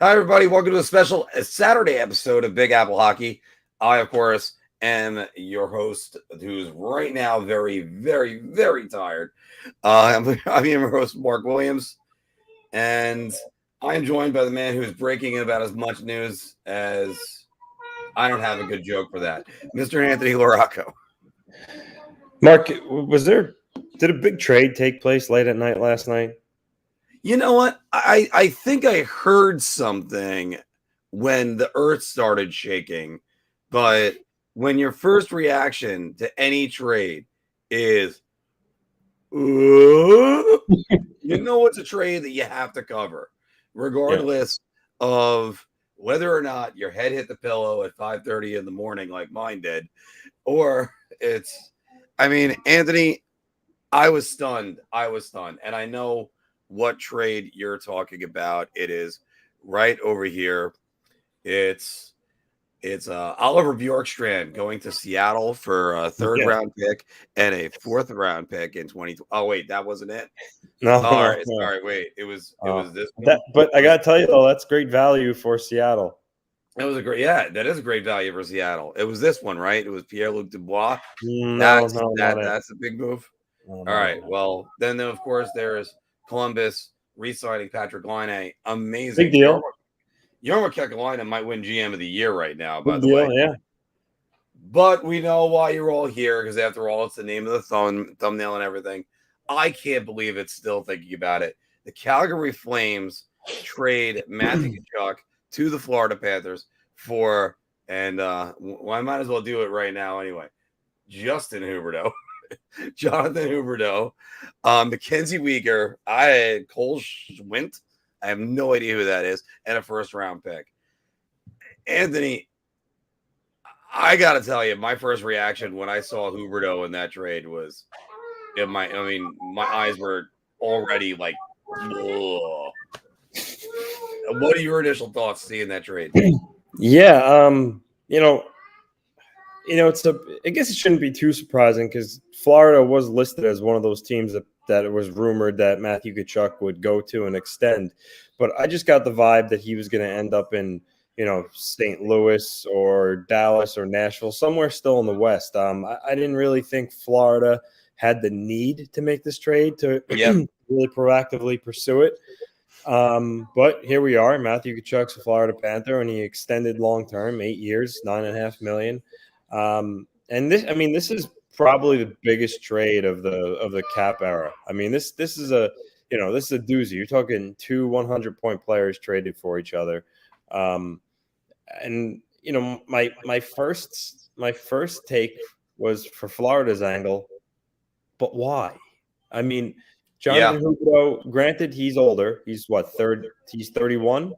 Hi, everybody. Welcome to a special Saturday episode of Big Apple Hockey. I, of course, am your host, who's right now very, very, very tired. I'm your host, Mark Williams, and I am joined by the man who is breaking about as much news as I don't have a good joke for that, Mr. Anthony Loracco. Mark, did a big trade take place late at night last night? You know what? I think I heard something when the earth started shaking, but when your first reaction to any trade is, you know it's a trade that you have to cover, regardless of whether or not your head hit the pillow at 5:30 in the morning like mine did, or Anthony, I was stunned. And I know what trade you're talking about. It is right over here. It's Oliver Bjorkstrand going to Seattle for a third round pick and a fourth round pick in 2020. Oh wait, that wasn't it. No, sorry. Wait, it was this one. But I gotta tell you though, that's great value for Seattle. That is a great value for Seattle. It was this one, right? It was Pierre-Luc Dubois. That's a big move. All right. Well, then of course there's Columbus re-signing Patrik Laine. Amazing. Big deal. Jarmo Kekalainen might win GM of the year right now, by Big the deal, way. Yeah. But we know why you're all here, because after all, it's the name of the thumbnail and everything. I can't believe it's still thinking about it. The Calgary Flames trade Matthew Tkachuk to the Florida Panthers for, and I might as well do it right now anyway, Jonathan Huberdeau, MacKenzie Weegar, I had Cole Schwindt. I have no idea who that is, and a first-round pick. Anthony, I got to tell you, my first reaction when I saw Huberdeau in that trade was, my eyes were already like, ugh. What are your initial thoughts seeing that trade? Yeah, I guess it shouldn't be too surprising because Florida was listed as one of those teams that it was rumored that Matthew Tkachuk would go to and extend. But I just got the vibe that he was going to end up in, St. Louis or Dallas or Nashville, somewhere still in the West. I didn't really think Florida had the need to make this trade to really proactively pursue it. But here we are. Matthew Tkachuk's a Florida Panther, and he extended long-term, 8 years, $9.5 million. And this is probably the biggest trade of the cap era. This is a doozy. You're talking two 100-point players traded for each other. My first take was for Florida's angle, but why? Jonathan Huberdeau, granted, he's older. He's what, he's 31?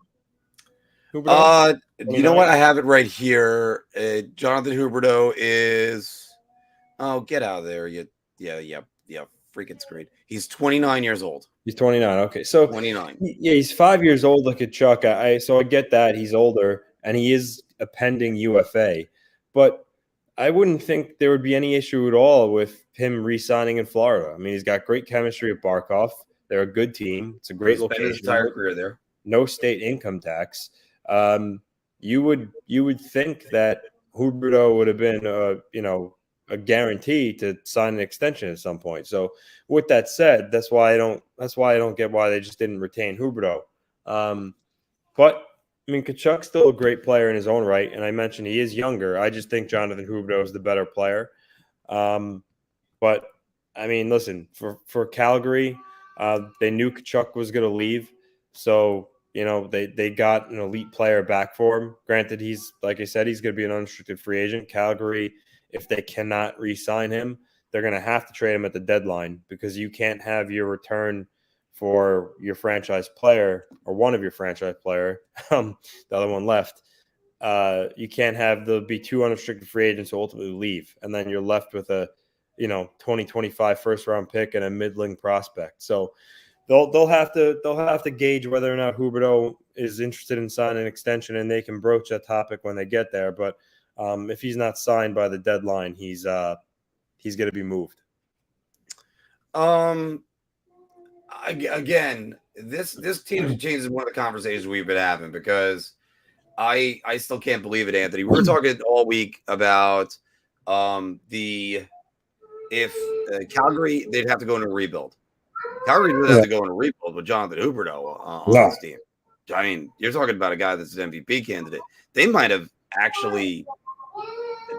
Huberdeau? You know what? I have it right here. Jonathan Huberdeau is get out of there. Freaking screen. He's 29 years old. He's 29. Okay. So 29. He's 5 years old like a Chuck. So I get that he's older and he is a pending UFA, but I wouldn't think there would be any issue at all with him re-signing in Florida. He's got great chemistry at Barkov. They're a good team. It's a great location. His entire career there. No state income tax. You would think that Huberdeau would have been a guarantee to sign an extension at some point. So with that said, that's why I don't get why they just didn't retain Huberdeau. But Tkachuk's still a great player in his own right, and I mentioned he is younger. I just think Jonathan Huberdeau is the better player. But listen, for Calgary, they knew Tkachuk was going to leave, so they got an elite player back for him. Granted, he's, like I said, he's going to be an unrestricted free agent. Calgary, if they cannot re-sign him, they're going to have to trade him at the deadline, because you can't have your return for your franchise player, or one of your franchise player, the other one left. You can't have be two unrestricted free agents who ultimately leave, and then you're left with a 2025 first round pick and a middling prospect. So they'll have to gauge whether or not Huberdeau is interested in signing an extension, and they can broach that topic when they get there. But if he's not signed by the deadline, he's going to be moved. Again, this team changes one of the conversations we've been having because I still can't believe it, Anthony. We were talking all week about if Calgary, they'd have to go into a rebuild. Calgary would have to go in a rebuild with Jonathan Huberdeau on this team. I mean, you're talking about a guy that's an MVP candidate. They might have actually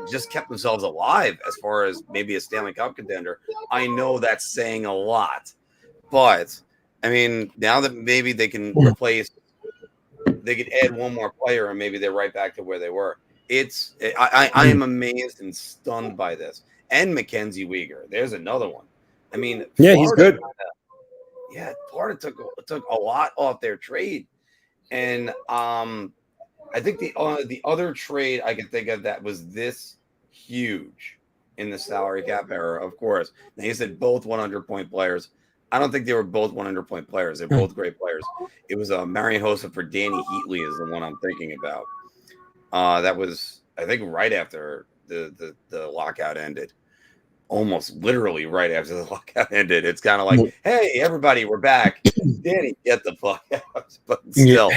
just kept themselves alive as far as maybe a Stanley Cup contender. I know that's saying a lot, but I mean, now that maybe they can they could add one more player and maybe they're right back to where they were. I am amazed and stunned by this. And MacKenzie Weegar, there's another one. I mean, yeah, he's good. Florida took a lot off their trade, and I think the other trade I can think of that was this huge in the salary cap era, of course. Now you said both 100-point players. I don't think they were both 100-point players. They're both great players. It was Marian Hossa for Danny Heatley is the one I'm thinking about. That was, I think, right after the lockout ended. Almost literally right after the lockout ended. It's kind of like, hey, everybody, we're back. Danny, get the fuck out. But still,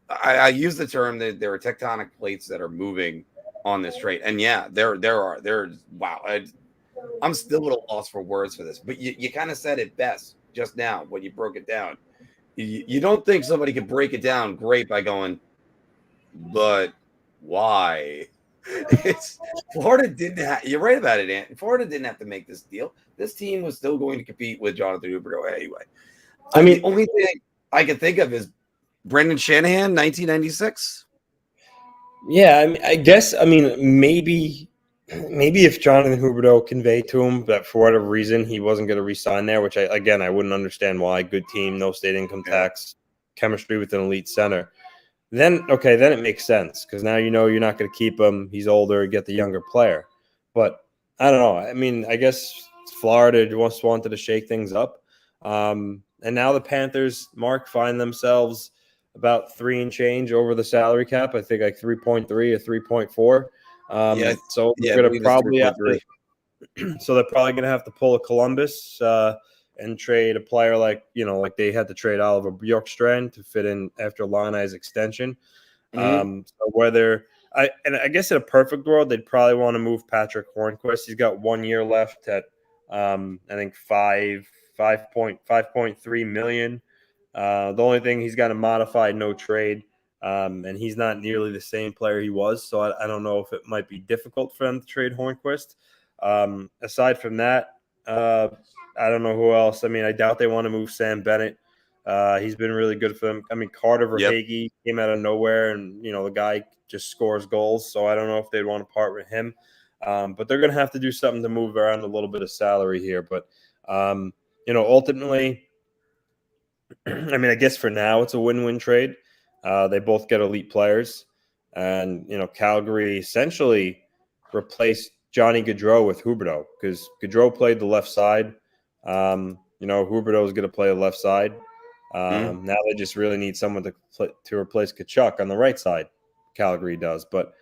I use the term that there are tectonic plates that are moving on this trade. And yeah, wow. I'm still at a loss for words for this, but you kind of said it best just now when you broke it down. You don't think somebody could break it down great by going, but why? Florida didn't have, you're right about it, Ant. Florida didn't have to make this deal. This team was still going to compete with Jonathan Huberdeau anyway. I mean, the only thing I can think of is Brendan Shanahan, 1996. Yeah, I guess maybe if Jonathan Huberdeau conveyed to him that for whatever reason he wasn't going to re-sign there, which I wouldn't understand why. Good team, no state income tax, chemistry with an elite center. Then it makes sense because now you're not going to keep him. He's older, get the younger player. But I don't know. I mean, I guess Florida just wanted to shake things up. And now the Panthers, Mark, find themselves about 3 and change over the salary cap. I think like 3.3 or 3.4. So they're going to probably have to. So they're probably going to have to pull a Columbus and trade a player like they had to trade Oliver Bjorkstrand to fit in after Laine's extension. So I guess in a perfect world, they'd probably want to move Patrik Hornquist. He's got 1 year left at I think 5.3 million. The only thing he's got a modified no trade, and he's not nearly the same player he was. So I don't know if it might be difficult for them to trade Hornquist. Aside from that, I don't know who else. I mean, I doubt they want to move Sam Bennett. He's been really good for them. I mean, Carter Verhaeghe came out of nowhere, and the guy just scores goals. So I don't know if they'd want to part with him. But they're going to have to do something to move around a little bit of salary here. But ultimately, I mean, I guess for now it's a win-win trade. They both get elite players, and Calgary essentially replaced Johnny Gaudreau with Huberdeau because Gaudreau played the left side. Huberdeau is going to play the left side. Now they just really need someone to replace Tkachuk on the right side. Calgary does, but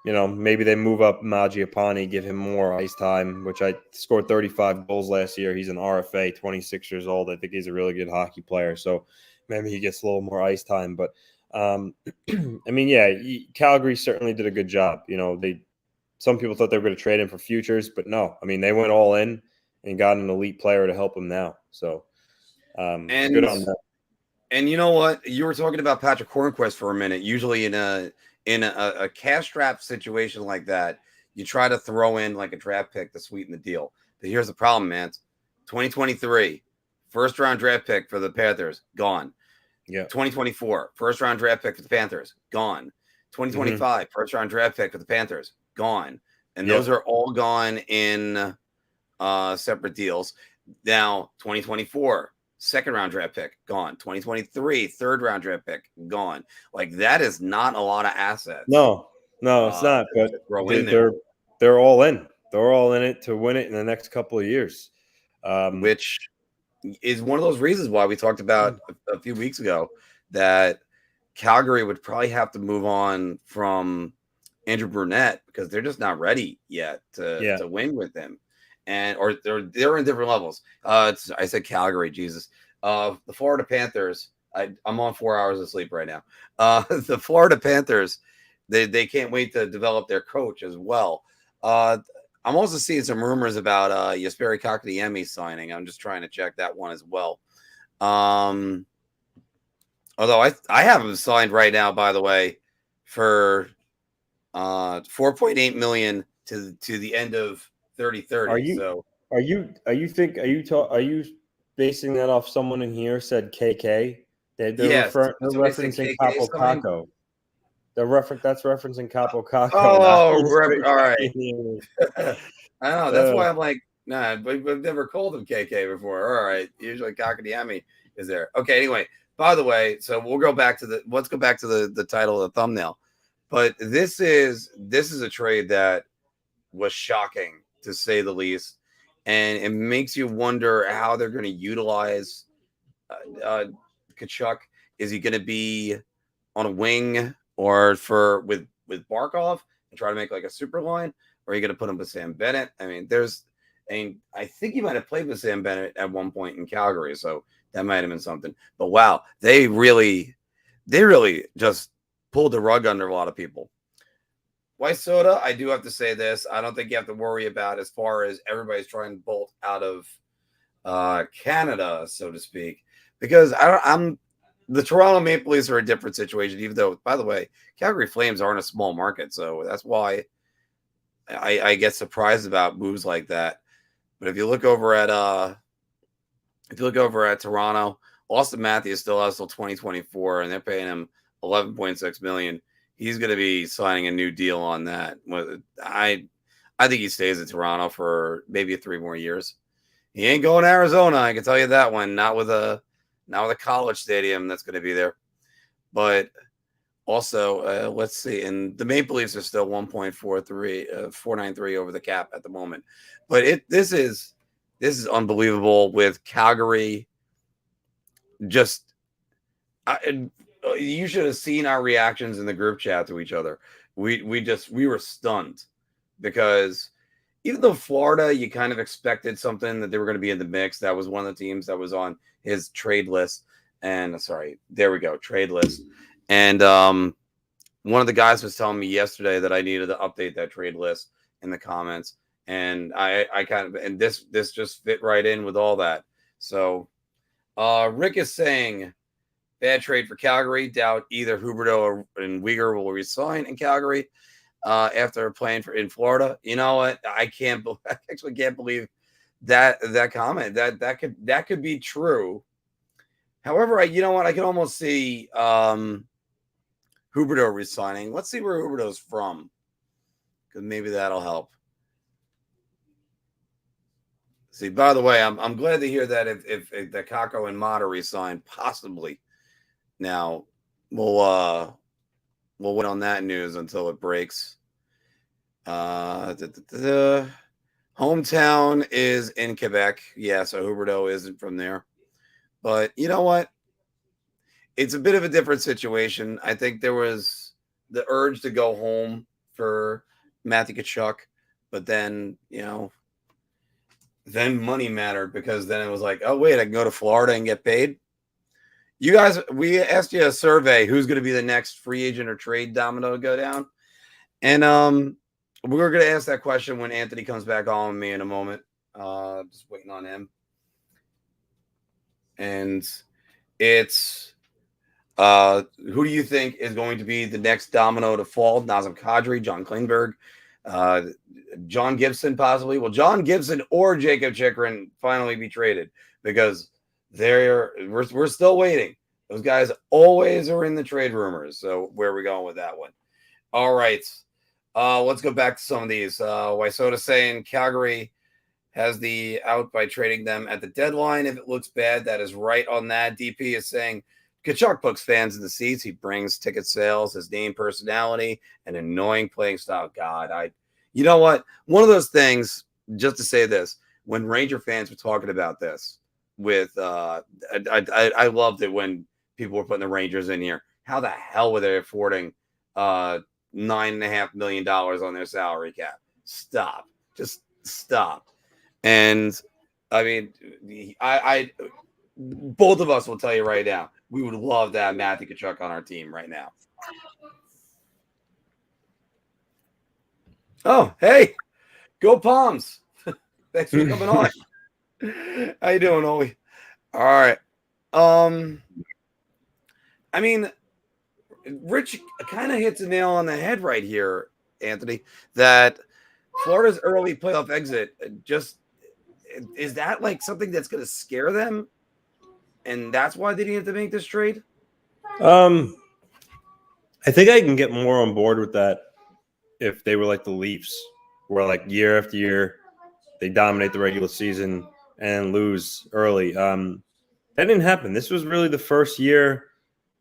maybe they move up Mangiapane, give him more ice time, which I scored 35 goals last year. He's an RFA, 26 years old. I think he's a really good hockey player, so maybe he gets a little more ice time. But Calgary certainly did a good job. Some people thought they were going to trade him for futures, but no. I mean, they went all in and got an elite player to help him now. So good on that. And you know what? You were talking about Patrik Hornquist for a minute. Usually in a cash-strapped situation like that, you try to throw in like a draft pick to sweeten the deal. But here's the problem, man. 2023, first-round draft pick for the Panthers, gone. Yeah. 2024, first-round draft pick for the Panthers, gone. 2025, first-round draft pick for the Panthers, gone. And those are all gone in separate deals. Now, 2024, second-round draft pick, gone. 2023, third-round draft pick, gone. Like, that is not a lot of assets. No, it's not. But they're all in. They're all in it to win it in the next couple of years. Which is one of those reasons why we talked about a few weeks ago that Calgary would probably have to move on from Andrew Brunette because they're just not ready yet to win with him. or they're in different levels. I said Calgary, Jesus. The Florida Panthers. I'm on 4 hours of sleep right now. The Florida Panthers, they can't wait to develop their coach as well. I'm also seeing some rumors about Jesperi Kotkaniemi signing. I'm just trying to check that one as well. Although I have him signed right now, by the way, for $4.8 million to the end of 30-30. Are you basing that off someone in here said KK? They're referencing Capo Caco. That's referencing Capo Caco. Oh, all right. I know. That's why I'm like, nah, but we've never called him KK before. All right. Usually Kotkaniemi is there. Okay. Anyway, by the way, so let's go back to the title of the thumbnail. But this is a trade that was shocking, to say the least. And it makes you wonder how they're going to utilize Tkachuk. Is he going to be on a wing or with Barkov and try to make like a super line? Or are you going to put him with Sam Bennett? I mean, I think he might have played with Sam Bennett at one point in Calgary, so that might have been something. But wow, they really just pulled the rug under a lot of people. White Soda, I do have to say this. I don't think you have to worry about as far as everybody's trying to bolt out of Canada, so to speak, because the Toronto Maple Leafs are a different situation, even though, by the way, Calgary Flames aren't a small market, so that's why I get surprised about moves like that. But if you look over at Toronto, Austin Matthews still has till 2024, and they're paying him $11.6 million. He's going to be signing a new deal on that. I think he stays in Toronto for maybe 3 more years. He ain't going to Arizona, I can tell you that one. Not with a college stadium that's going to be there. But also, let's see. And the Maple Leafs are still 493 over the cap at the moment. But this is unbelievable with Calgary. Just you should have seen our reactions in the group chat to each other. We were stunned, because even though Florida, you kind of expected something that they were going to be in the mix. That was one of the teams that was on his trade list. And trade list. And one of the guys was telling me yesterday that I needed to update that trade list in the comments. And I kind of, and this just fit right in with all that. So Rick is saying, bad trade for Calgary. Doubt either Huberdeau and Weegar will resign in Calgary after playing in Florida. You know what? I actually can't believe that comment. That could be true. However, I can almost see Huberdeau resigning. Let's see where Huberdeau's from, because maybe that'll help. See, by the way, I'm glad to hear that if the Kako and Mata resign, possibly. Now we'll wait on that news until it breaks. Hometown is in Quebec. Yeah, so Huberdeau isn't from there. But you know what? It's a bit of a different situation. I think there was the urge to go home for Matthew Tkachuk, but then, then money mattered, because then it was like, oh, wait, I can go to Florida and get paid. You guys, we asked you a survey, who's going to be the next free agent or trade domino to go down. And we're going to ask that question when Anthony comes back on with me in a moment. Just waiting on him. And it's who do you think is going to be the next domino to fall? Nazem Kadri, John Klingberg, John Gibson, possibly. Will John Gibson or Jacob Chikrin finally be traded? Because we're still waiting. Those guys always are in the trade rumors. So where are we going with that one? All right. Let's go back to some of these. Wysota saying Calgary has the out by trading them at the deadline. If it looks bad, that is right on that. DP is saying Tkachuk puts fans in the seats. He brings ticket sales, his name, personality, and annoying playing style. God, you know what? One of those things, just to say this, when Ranger fans were talking about this with, I loved it when people were putting the Rangers in here. How the hell were they affording $9.5 million on their salary cap? Stop. Just stop. And I mean, I both of us will tell you right now, we would love to have Matthew Tkachuk on our team right now. Oh, hey, go Palms! Thanks for coming on. How you doing, Oli? All right. I mean, Rich kind of hits a nail on the head right here, Anthony, that Florida's early playoff exit just is that like something that's going to scare them, and that's why they didn't have to make this trade? I think I can get more on board with that if they were like the Leafs, where like year after year they dominate the regular season and lose early. That didn't happen. This was really the first year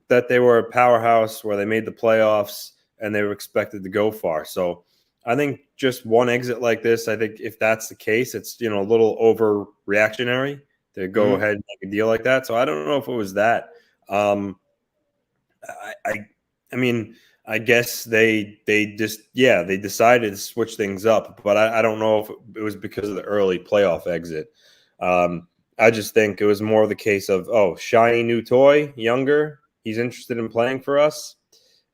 that they were a powerhouse where they made the playoffs and they were expected to go far. So I think just one exit like this, I think if that's the case, it's, you know, a little overreactionary to go ahead and make a deal like that. So I don't know if it was that. I mean, I guess they decided to switch things up, but I don't know if it was because of the early playoff exit. I just think it was more of the case of, oh, shiny new toy, younger, he's interested in playing for us,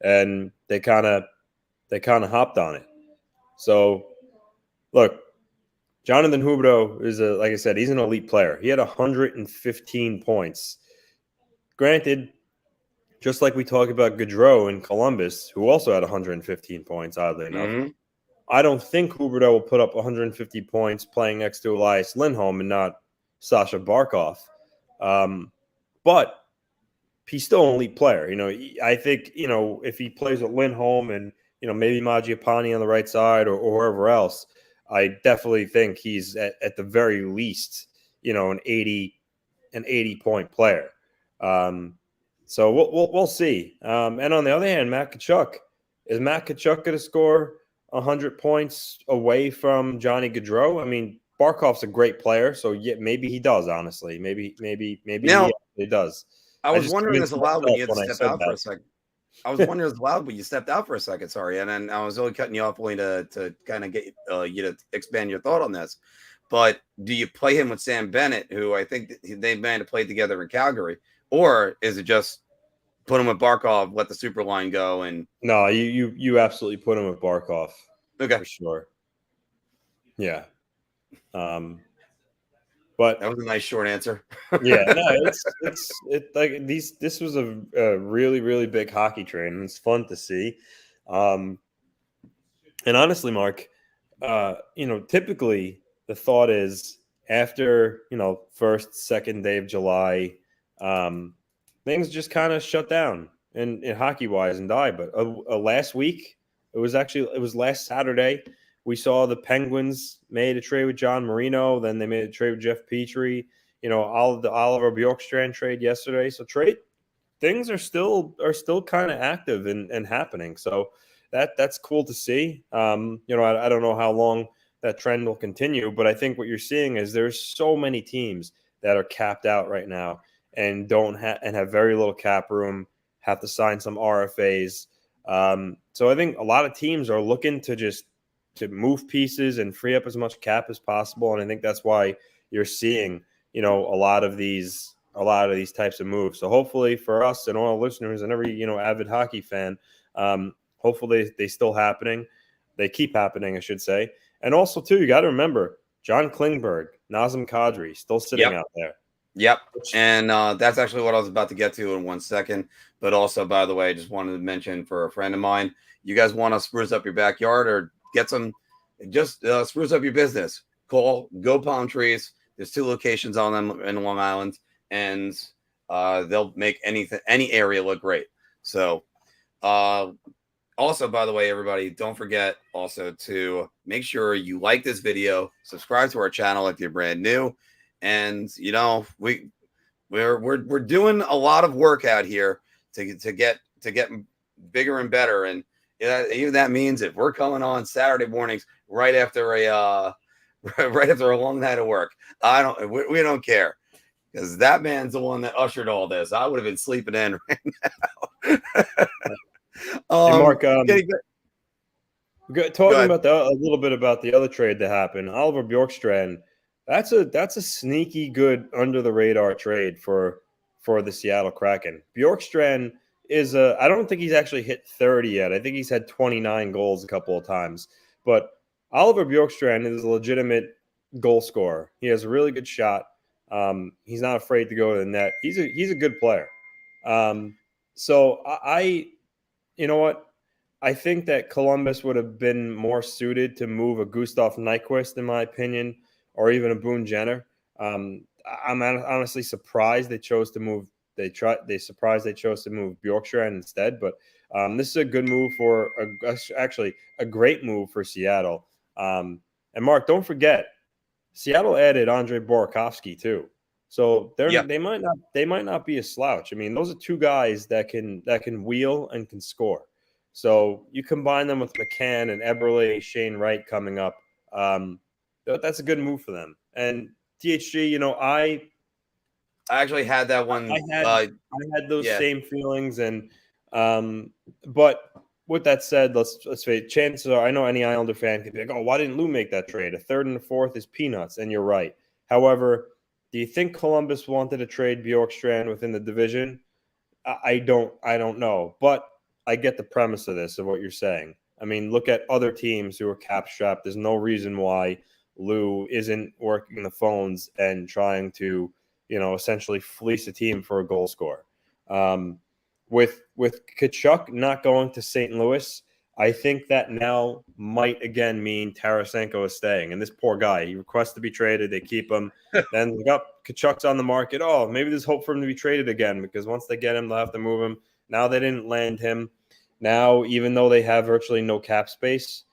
and they kind of hopped on it. So, look, Jonathan Huberdeau is like I said, he's an elite player. He had 115 points. Granted, just like we talked about Gaudreau in Columbus, who also had 115 points, oddly enough. I don't think Huberdeau will put up 150 points playing next to Elias Lindholm and not Sasha Barkov. But he's still an elite player. You know, I think, you know, if he plays with Lindholm and, you know, maybe Mangiapane on the right side or whoever else, I definitely think he's at the very least, you know, an 80-point player. So we'll see. And on the other hand, Matt Tkachuk, is Matt Tkachuk going to score 100 points away from Johnny Gaudreau? I mean, Barkov's a great player, so yeah, maybe he does. Honestly, maybe Now, he does. I was wondering as loud when you had to step out for a second. I was wondering as loud when you stepped out for a second. Sorry, and then I was only cutting you off only to kind of get you to expand your thought on this. But do you play him with Sam Bennett, who I think they might have played together in Calgary, or is it just put him with Barkov, let the super line go? And no, you absolutely put him with Barkov. Okay, for sure. Yeah. But that was a nice short answer. Yeah, no, it's like this was a really, really big hockey train, and it's fun to see. And honestly, Mark, you know, typically the thought is after, you know, first, second day of July, things just kind of shut down and hockey wise and die. But last week, it was last Saturday. We saw the Penguins made a trade with John Marino. Then they made a trade with Jeff Petrie. You know, all of the Oliver Bjorkstrand trade yesterday. So things are still kind of active and happening. So that's cool to see. You know, I don't know how long that trend will continue, but I think what you're seeing is there's so many teams that are capped out right now and have very little cap room, have to sign some RFAs. So I think a lot of teams are looking to move pieces and free up as much cap as possible. And I think that's why you're seeing, you know, a lot of these types of moves. So hopefully for us and all listeners and every, you know, avid hockey fan, hopefully they still happening. They keep happening, I should say. And also too, you got to remember John Klingberg, Nazem Kadri still sitting out there. Yep. And that's actually what I was about to get to in 1 second. But also, by the way, I just wanted to mention for a friend of mine, you guys want to spruce up your backyard or get some, just spruce up your business. Call Go Palm Trees. There's 2 locations on them in Long Island, and they'll make any area look great. So, also, by the way, everybody, don't forget also to make sure you like this video, subscribe to our channel if you're brand new, and you know we're doing a lot of work out here to get bigger and better. And even that means if we're coming on Saturday mornings right after a long night of work, we don't care, because that man's the one that ushered all this. I would have been sleeping in right now. Hey Mark, talking about a little bit about the other trade that happened. Oliver Bjorkstrand That's a sneaky good under the radar trade for the Seattle Kraken. Bjorkstrand is I don't think he's actually hit 30 yet. I think he's had 29 goals a couple of times. But Oliver Bjorkstrand is a legitimate goal scorer. He has a really good shot. He's not afraid to go to the net. He's a good player. So you know what? I think that Columbus would have been more suited to move a Gustav Nyquist, in my opinion, or even a Boone Jenner. I'm honestly surprised they chose to move. They surprised they chose to move Bjorkstrand instead. But this is a good move actually a great move for Seattle. And Mark, don't forget, Seattle added Andre Burakovsky too. So they might not be a slouch. I mean, those are two guys that can wheel and can score. So you combine them with McCann and Eberle, Shane Wright coming up. That's a good move for them. And THG, I actually had that one. I had those same feelings, and but with that said, let's say chances are, I know any Islander fan could be like, "Oh, why didn't Lou make that trade? A third and a fourth is peanuts," and you're right. However, do you think Columbus wanted to trade Bjorkstrand within the division? I don't know, but I get the premise of this, of what you're saying. I mean, look at other teams who are cap strapped. There's no reason why Lou isn't working the phones and trying to, essentially fleece a team for a goal scorer. With Tkachuk not going to St. Louis, I think that now might again mean Tarasenko is staying. And this poor guy, he requests to be traded. They keep him. Then look up, Tkachuk's on the market. Oh, maybe there's hope for him to be traded again, because once they get him, they'll have to move him. Now they didn't land him. Now, even though they have virtually no cap space,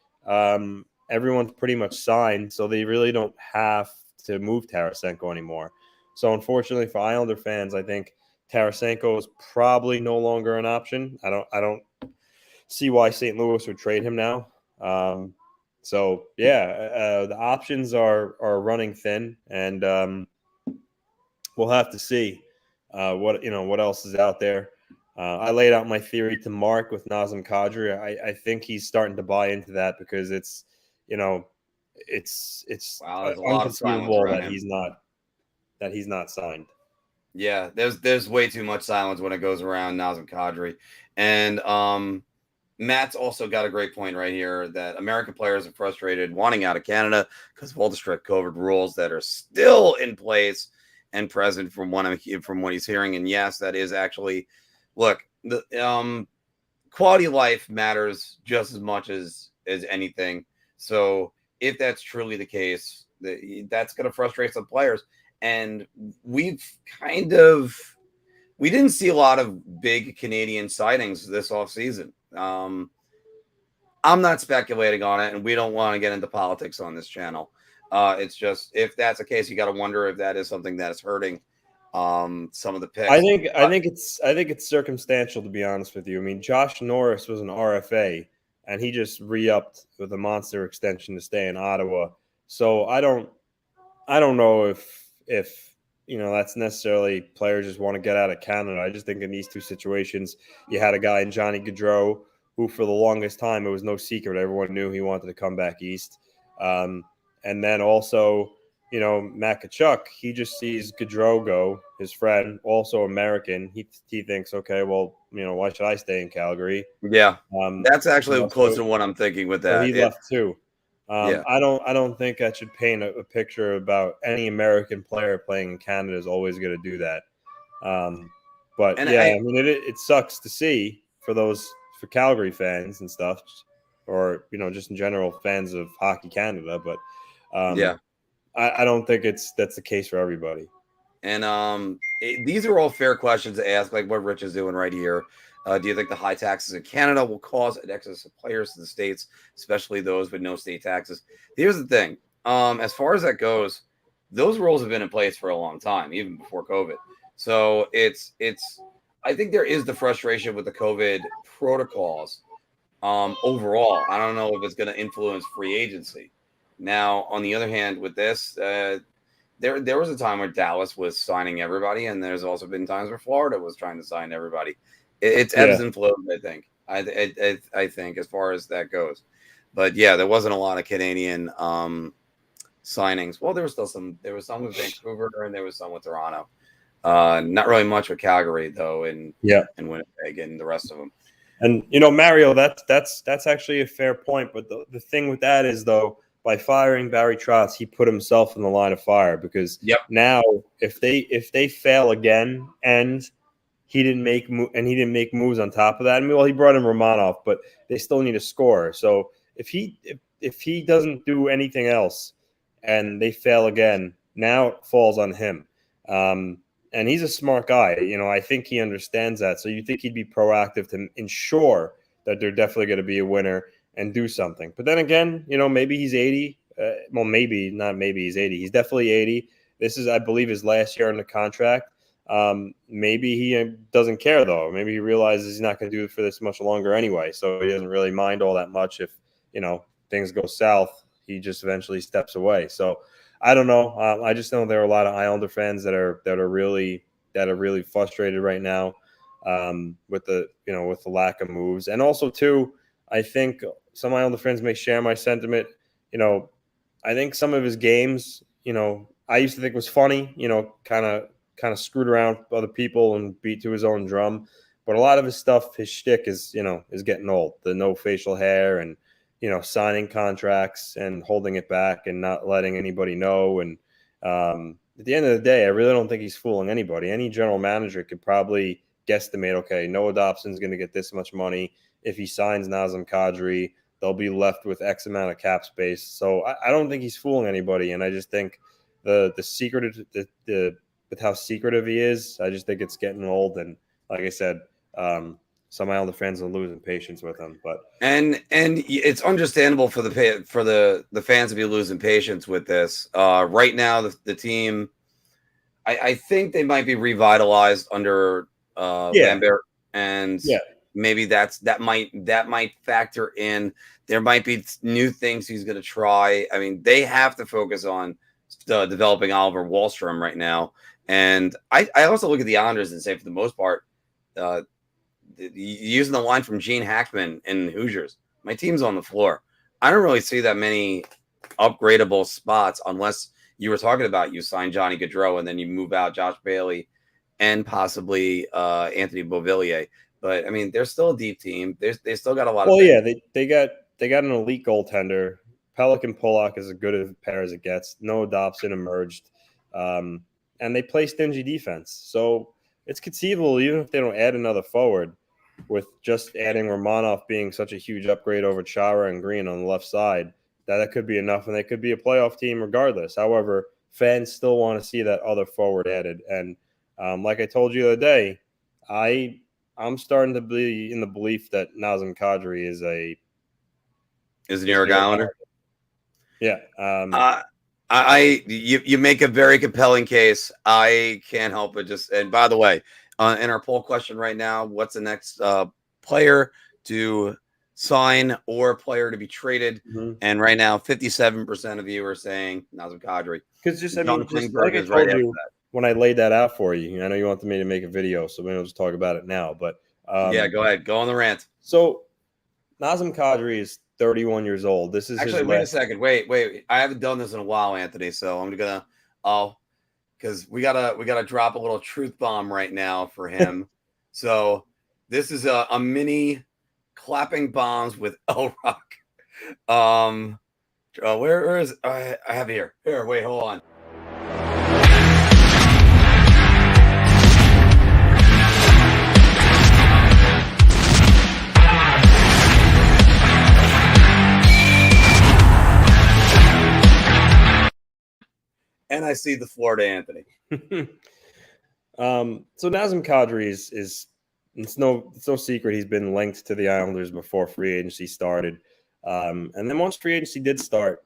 everyone's pretty much signed, so they really don't have to move Tarasenko anymore. So unfortunately for Islander fans, I think Tarasenko is probably no longer an option. I don't see why St. Louis would trade him now. So the options are running thin, and we'll have to see what else is out there. I laid out my theory to Mark with Nazem Kadri. I think he's starting to buy into that, because it's unconceivable that he's not signed. Yeah, there's way too much silence when it goes around Nazem Kadri. And Matt's also got a great point right here, that American players are frustrated wanting out of Canada because of all the strict COVID rules that are still in place and present from what he's hearing. And yes, that is actually, look, the quality of life matters just as much as anything. So if that's truly the case, that's going to frustrate some players. And we didn't see a lot of big Canadian sightings this offseason. I'm not speculating on it, and we don't want to get into politics on this channel. It's just, if that's the case, you got to wonder if that is something that is hurting some of the picks. I think it's circumstantial, to be honest with you. I mean, Josh Norris was an RFA, and he just re-upped with a monster extension to stay in Ottawa. So I don't know if that's necessarily players just want to get out of Canada. I just think in these two situations, you had a guy in Johnny Gaudreau who, for the longest time, it was no secret, everyone knew he wanted to come back east. And then also, Matt Tkachuk, he just sees Gaudreau go, his friend, also American. He thinks, okay, well, why should I stay in Calgary? Yeah, that's actually close to what I'm thinking with that. So he left too. I don't think that should paint a picture about any American player playing in Canada is always going to do that. But it sucks to see for Calgary fans and stuff, or just in general fans of Hockey Canada. But I don't think that's the case for everybody. And these are all fair questions to ask, like what Rich is doing right here. Do you think the high taxes in Canada will cause an excess of players to the States, especially those with no state taxes? Here's the thing. As far as that goes, those rules have been in place for a long time, even before COVID. So I think there is the frustration with the COVID protocols overall. I don't know if it's going to influence free agency. Now, on the other hand, with this, there was a time where Dallas was signing everybody, and there's also been times where Florida was trying to sign everybody. It's ebbs and flows, I think. I think as far as that goes. But yeah, there wasn't a lot of Canadian signings. Well, there was some with Vancouver and there was some with Toronto. Not really much with Calgary though, and Winnipeg and the rest of them. And Mario, that's actually a fair point. But the thing with that is, though, by firing Barry Trotz, he put himself in the line of fire, because now if they fail again and he didn't make moves on top of that. I mean, well, he brought in Romanov, but they still need a scorer. So if he doesn't do anything else and they fail again, now it falls on him. And he's a smart guy. I think he understands that. So you think he'd be proactive to ensure that they're definitely going to be a winner and do something. But then again, maybe he's 80. Maybe he's 80. He's definitely 80. This is, I believe, his last year on the contract. Maybe he doesn't care, though. Maybe he realizes he's not going to do it for this much longer anyway. So he doesn't really mind all that much if, things go south. He just eventually steps away. So I don't know. I just know there are a lot of Islander fans that are really frustrated right now with the lack of moves, and also too, I think some Islander fans may share my sentiment. I think some of his games, I used to think was funny. Kind of screwed around with other people and beat to his own drum, but a lot of his stuff, his shtick is getting old. The no facial hair and signing contracts and holding it back and not letting anybody know. And at the end of the day, I really don't think he's fooling anybody. Any general manager could probably guesstimate, okay, Noah Dobson's going to get this much money. If he signs Nazem Kadri, they'll be left with X amount of cap space. So I don't think he's fooling anybody. And I just think the secret, with how secretive he is, I just think it's getting old. And like I said, some Islander fans are losing patience with him, but and it's understandable for the fans to be losing patience with this. Right now, the team, I think they might be revitalized under Lambert, and maybe that might factor in. There might be new things he's going to try. I mean, they have to focus on developing Oliver Wahlstrom right now, and I also look at the Islanders and say, for the most part, using the line from Gene Hackman in Hoosiers, my team's on the floor. I don't really see that many upgradable spots unless you were talking about you sign Johnny Gaudreau and then you move out Josh Bailey and possibly Anthony Beauvillier. But I mean, they're still a deep team. They still got a lot of. Well, yeah, they got an elite goaltender. Pelican Polak is as good a pair as it gets. Noah Dobson emerged, and they play stingy defense. So it's conceivable, even if they don't add another forward, with just adding Romanov being such a huge upgrade over Chara and Green on the left side, that could be enough, and they could be a playoff team regardless. However, fans still want to see that other forward added. And like I told you the other day, I'm starting to be in the belief that Nazem Kadri is a New York Islander. Yeah. You make a very compelling case. I can't help but just, and by the way, in our poll question right now, what's the next player to sign or player to be traded? Mm-hmm. And right now, 57% of you are saying Nazem Kadri. Because Klingberg is right after that. When I laid that out for you, I know you wanted me to make a video, so maybe I'll just talk about it now. But yeah, go ahead. Go on the rant. So Nazem Kadri is 31 years old. This is actually, wait a second. Wait. I haven't done this in a while, Anthony. So I'm gonna, because we gotta drop a little truth bomb right now for him. So this is a mini clapping bombs with L Rock. Where is I have it here? Here, wait, hold on. And I see the Florida Anthony. So Nazem Kadri is it's no secret he's been linked to the Islanders before free agency started. And then once free agency did start,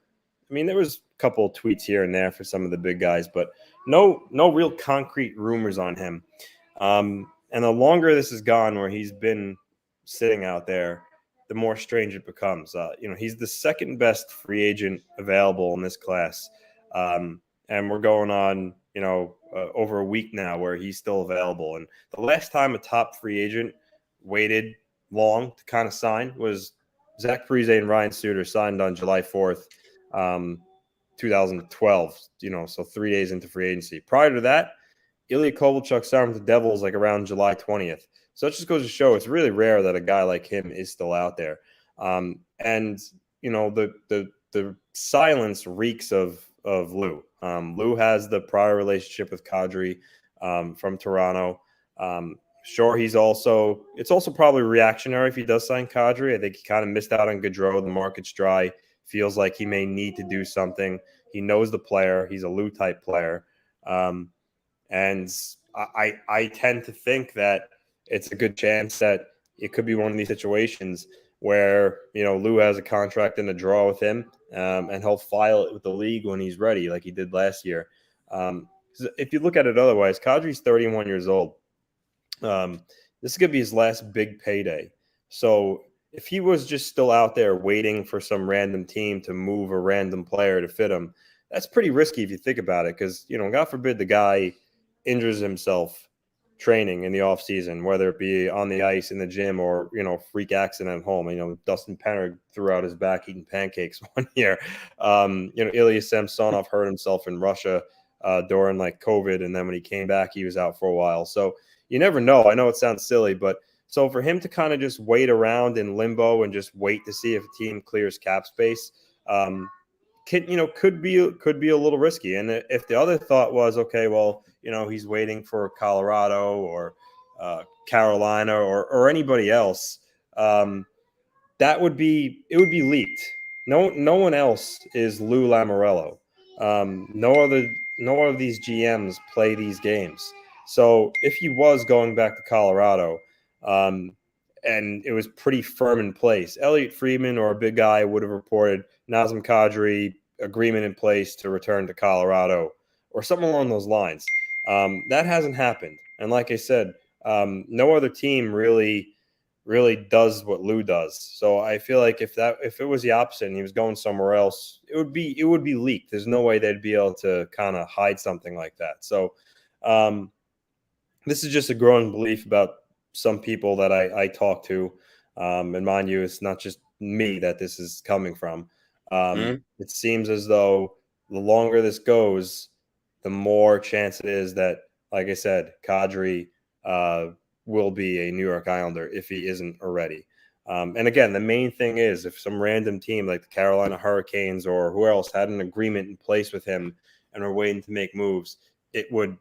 I mean, there was a couple of tweets here and there for some of the big guys, but no real concrete rumors on him. And the longer this has gone where he's been sitting out there, the more strange it becomes. He's the second best free agent available in this class. And we're going on, over a week now where he's still available. And the last time a top free agent waited long to kind of sign was Zach Parise and Ryan Suter signed on July 4th. 2012, so 3 days into free agency. Prior to that, Ilya Kovalchuk signed with the Devils like around July 20th. So it just goes to show it's really rare that a guy like him is still out there. And the silence reeks of Lou. Lou has the prior relationship with Kadri from Toronto. Sure, it's also probably reactionary if he does sign Kadri. I think he kind of missed out on Gaudreau. The market's dry. Feels like he may need to do something. He knows the player. He's a Lou type player. And I tend to think that it's a good chance that it could be one of these situations where, Lou has a contract in a draw with him, and he'll file it with the league when he's ready, like he did last year. If you look at it otherwise, Kadri's 31 years old. This is going to be his last big payday. So if he was just still out there waiting for some random team to move a random player to fit him, that's pretty risky if you think about it, because, God forbid the guy injures himself training in the offseason, whether it be on the ice, in the gym, or, freak accident at home. Dustin Penner threw out his back eating pancakes one year. Ilya Samsonov hurt himself in Russia during COVID, and then when he came back, he was out for a while. So you never know. I know it sounds silly, but so for him to kind of just wait around in limbo and just wait to see if a team clears cap space, could be a little risky. And if the other thought was, okay, well, he's waiting for Colorado or Carolina or anybody else, it would be leaked. No one else is Lou Lamoriello. No of these GMs play these games. So if he was going back to Colorado, and it was pretty firm in place, Elliot Friedman or a big guy would have reported Nazem Kadri agreement in place to return to Colorado or something along those lines. That hasn't happened. And like I said, no other team really does what Lou does. So I feel like if it was the opposite and he was going somewhere else, it would be leaked. There's no way they'd be able to kind of hide something like that. So this is just a growing belief about some people that I talk to. And mind you, it's not just me that this is coming from. It seems as though the longer this goes, the more chance it is that, like I said, Kadri will be a New York Islander if he isn't already. And again, the main thing is if some random team like the Carolina Hurricanes or who else had an agreement in place with him and are waiting to make moves, it would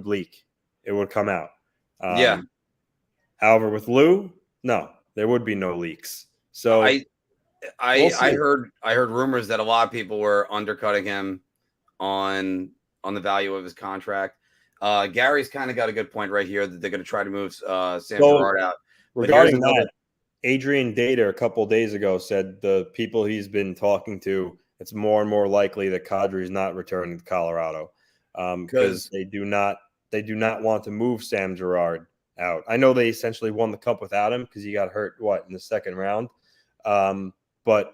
leak. It would come out. Yeah. However, with Lou, no, there would be no leaks. So I heard rumors that a lot of people were undercutting him on the value of his contract. Gary's kind of got a good point right here that they're going to try to move Sam Girard out. Regarding that, Adrian Dater a couple of days ago said the people he's been talking to, it's more and more likely that Kadri is not returning to Colorado because they do not want to move Sam Girard out. I know they essentially won the cup without him because he got hurt in the second round, but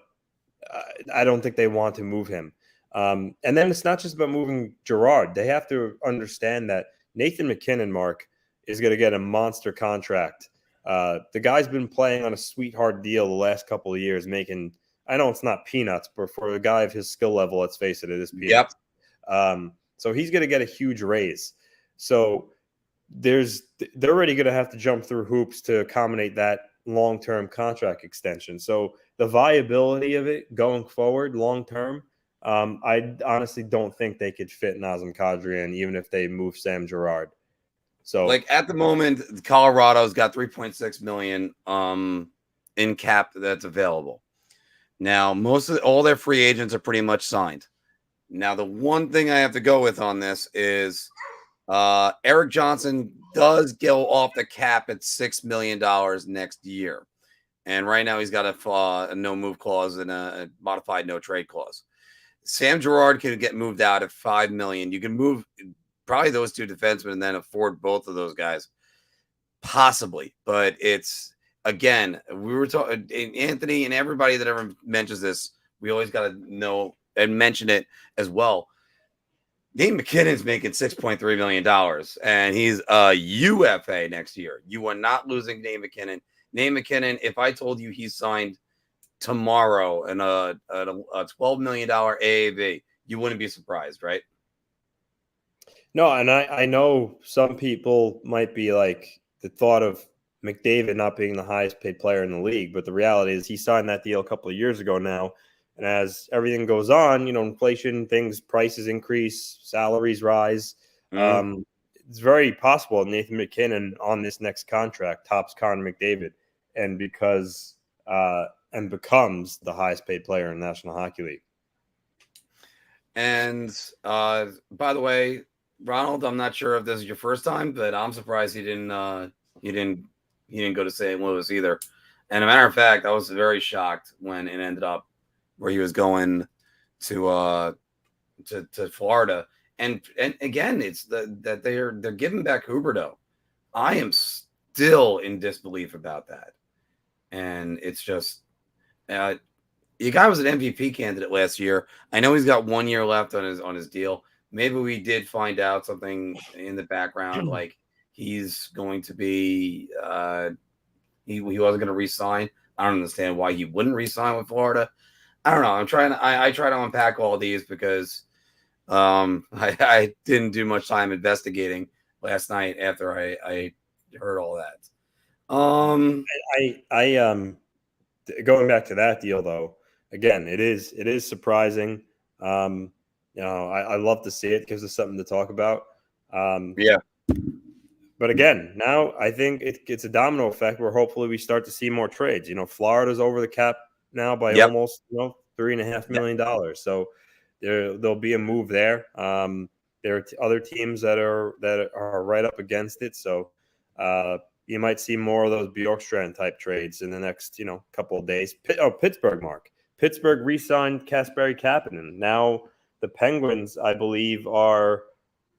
I don't think they want to move him. And then it's not just about moving Girard. They have to understand that Nathan MacKinnon, Mark, is going to get a monster contract. The guy's been playing on a sweetheart deal the last couple of years, making, I know it's not peanuts, but for a guy of his skill level, let's face it, it is peanuts. Yep. So he's going to get a huge raise. So they're already going to have to jump through hoops to accommodate that long-term contract extension. So the viability of it going forward long-term, I honestly don't think they could fit Nazem Kadri in, even if they move Sam Girard. So, at the moment, Colorado's got $3.6 million in cap that's available. Now, all their free agents are pretty much signed. Now, the one thing I have to go with on this is Eric Johnson does go off the cap at $6 million next year. And right now he's got a no-move clause and a modified no-trade clause. Sam Girard can get moved out at $5 million. You can move probably those two defensemen and then afford both of those guys. Possibly. But it's, again, we were talking, Anthony and everybody that ever mentions this, we always got to know and mention it as well. Nate MacKinnon's making $6.3 million, and he's a UFA next year. You are not losing Nate MacKinnon. Nate MacKinnon, if I told you he's signed tomorrow and a $12 million AAV, you wouldn't be surprised, right? No, and I know some people might be like the thought of McDavid not being the highest paid player in the league, but the reality is he signed that deal a couple of years ago now. And as everything goes on, inflation, prices increase, salaries rise. Mm. It's very possible Nathan McKinnon on this next contract tops Connor McDavid and becomes the highest paid player in the National Hockey League. And by the way, Ronald, I'm not sure if this is your first time, but I'm surprised he didn't go to St. Louis either. And a matter of fact, I was very shocked when it ended up where he was going to Florida. And again, it's that they're giving back Huberdeau. I am still in disbelief about that. And it's just the guy was an MVP candidate last year. I know he's got 1 year left on his deal. Maybe we did find out something in the background, like he's going to be he wasn't going to re-sign. I don't understand why he wouldn't re-sign with Florida. I don't know. I try to unpack all these because I didn't do much time investigating last night after I heard all that. I going back to that deal though, again, it is surprising. I love to see it. Gives us something to talk about. Yeah. But again, now I think it's a domino effect where hopefully we start to see more trades. Florida's over the cap now by almost $3.5 million. So there'll be a move there. There are other teams that are right up against it. So you might see more of those Bjorkstrand type trades in the next couple of days. Pittsburgh, Mark. Pittsburgh re-signed Kasperi Kapanen. Now the Penguins, I believe, are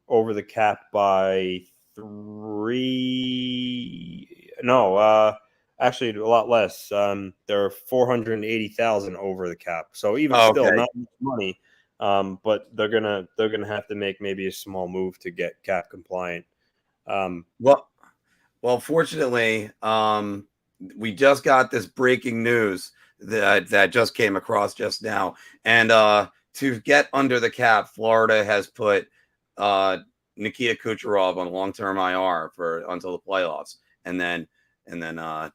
over the cap by actually a lot less. They're 480,000 over the cap. So even still, not much money. But they're gonna have to make maybe a small move to get cap compliant. Well, fortunately, we just got this breaking news that just came across just now, and to get under the cap, Florida has put Nikita Kucherov on long-term IR until the playoffs, and then all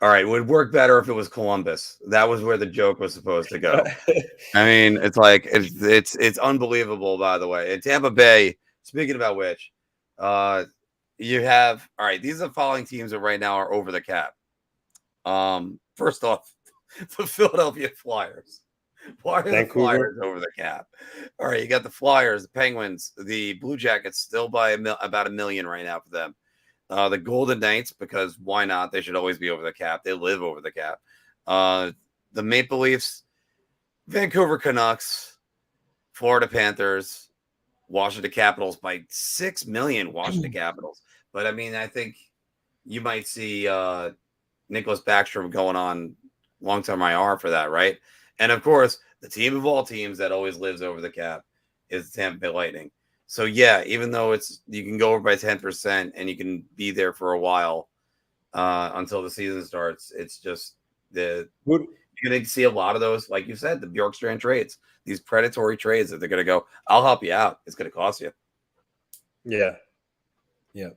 right, it would work better if it was Columbus. That was where the joke was supposed to go. I mean, it's like it's unbelievable. By the way, in Tampa Bay. Speaking about which, you have these are the following teams that right now are over the cap. First off, the Philadelphia Flyers. Why are the Flyers over the cap? All right, you got the Flyers, the Penguins, the Blue Jackets still by about $1 million right now for them. The Golden Knights, because why not? They should always be over the cap. They live over the cap. The Maple Leafs, Vancouver Canucks, Florida Panthers, Washington Capitals by $6 million. Washington Capitals, but I mean, I think you might see Nicholas Backstrom going on long-term IR for that, right? And of course, the team of all teams that always lives over the cap is the Tampa Bay Lightning. So yeah, even though you can go over by 10% and you can be there for a while until the season starts, it's just you're going to see a lot of those, like you said, the Bjorkstrand trades, these predatory trades that they're going to go, I'll help you out. It's going to cost you. Yeah.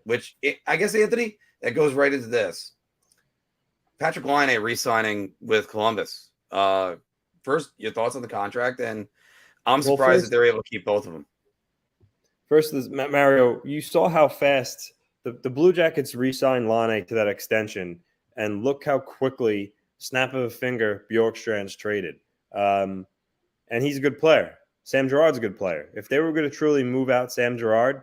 Which I guess, Anthony, that goes right into this. Patrik Laine re-signing with Columbus. First, your thoughts on the contract, and I'm surprised that they're able to keep both of them. First, Mario, you saw how fast the Blue Jackets re-signed Laine to that extension, and look how quickly, snap of a finger, Bjorkstrand's traded. And he's a good player. Sam Girard's a good player. If they were going to truly move out Sam Girard,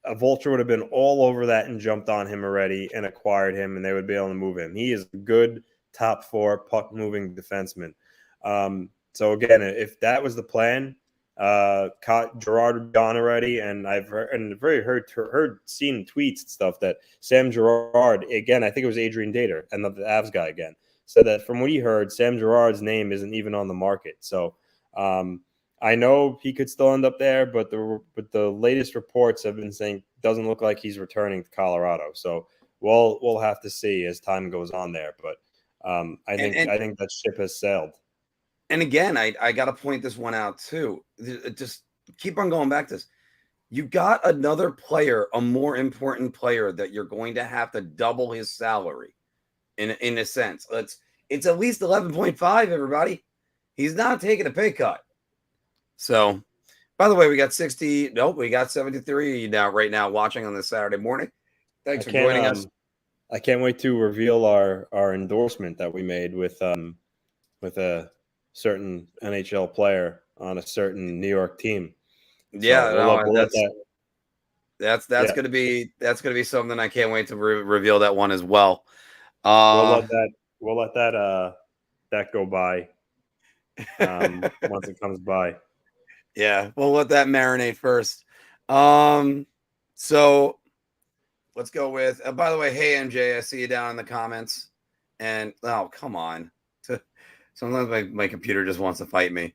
a vulture would have been all over that and jumped on him already and acquired him, and they would be able to move him. He is a good top 4 puck-moving defenseman. So again, if that was the plan, Girard would be gone already, and I've seen tweets and stuff that Sam Girard, again, I think it was Adrian Dater, and the Avs guy again, said that from what he heard, Sam Girard's name isn't even on the market. So I know he could still end up there, but the latest reports have been saying doesn't look like he's returning to Colorado. So we'll have to see as time goes on there. But I think that ship has sailed. And again, I got to point this one out too. Just keep on going back to this. You got another player, a more important player that you're going to have to double his salary in a sense. It's at least 11.5, everybody. He's not taking a pay cut. So, by the way, we got 60. Nope, we got 73 now right now watching on this Saturday morning. Thanks for joining us. I can't wait to reveal our endorsement that we made with a certain NHL player on a certain New York team. Yeah, so that's going to be something I can't wait to reveal that one as well. We'll let that go by once it comes by. Yeah, we'll let that marinate first. So let's go with. By the way, hey MJ, I see you down in the comments. And oh, come on. Sometimes my computer just wants to fight me.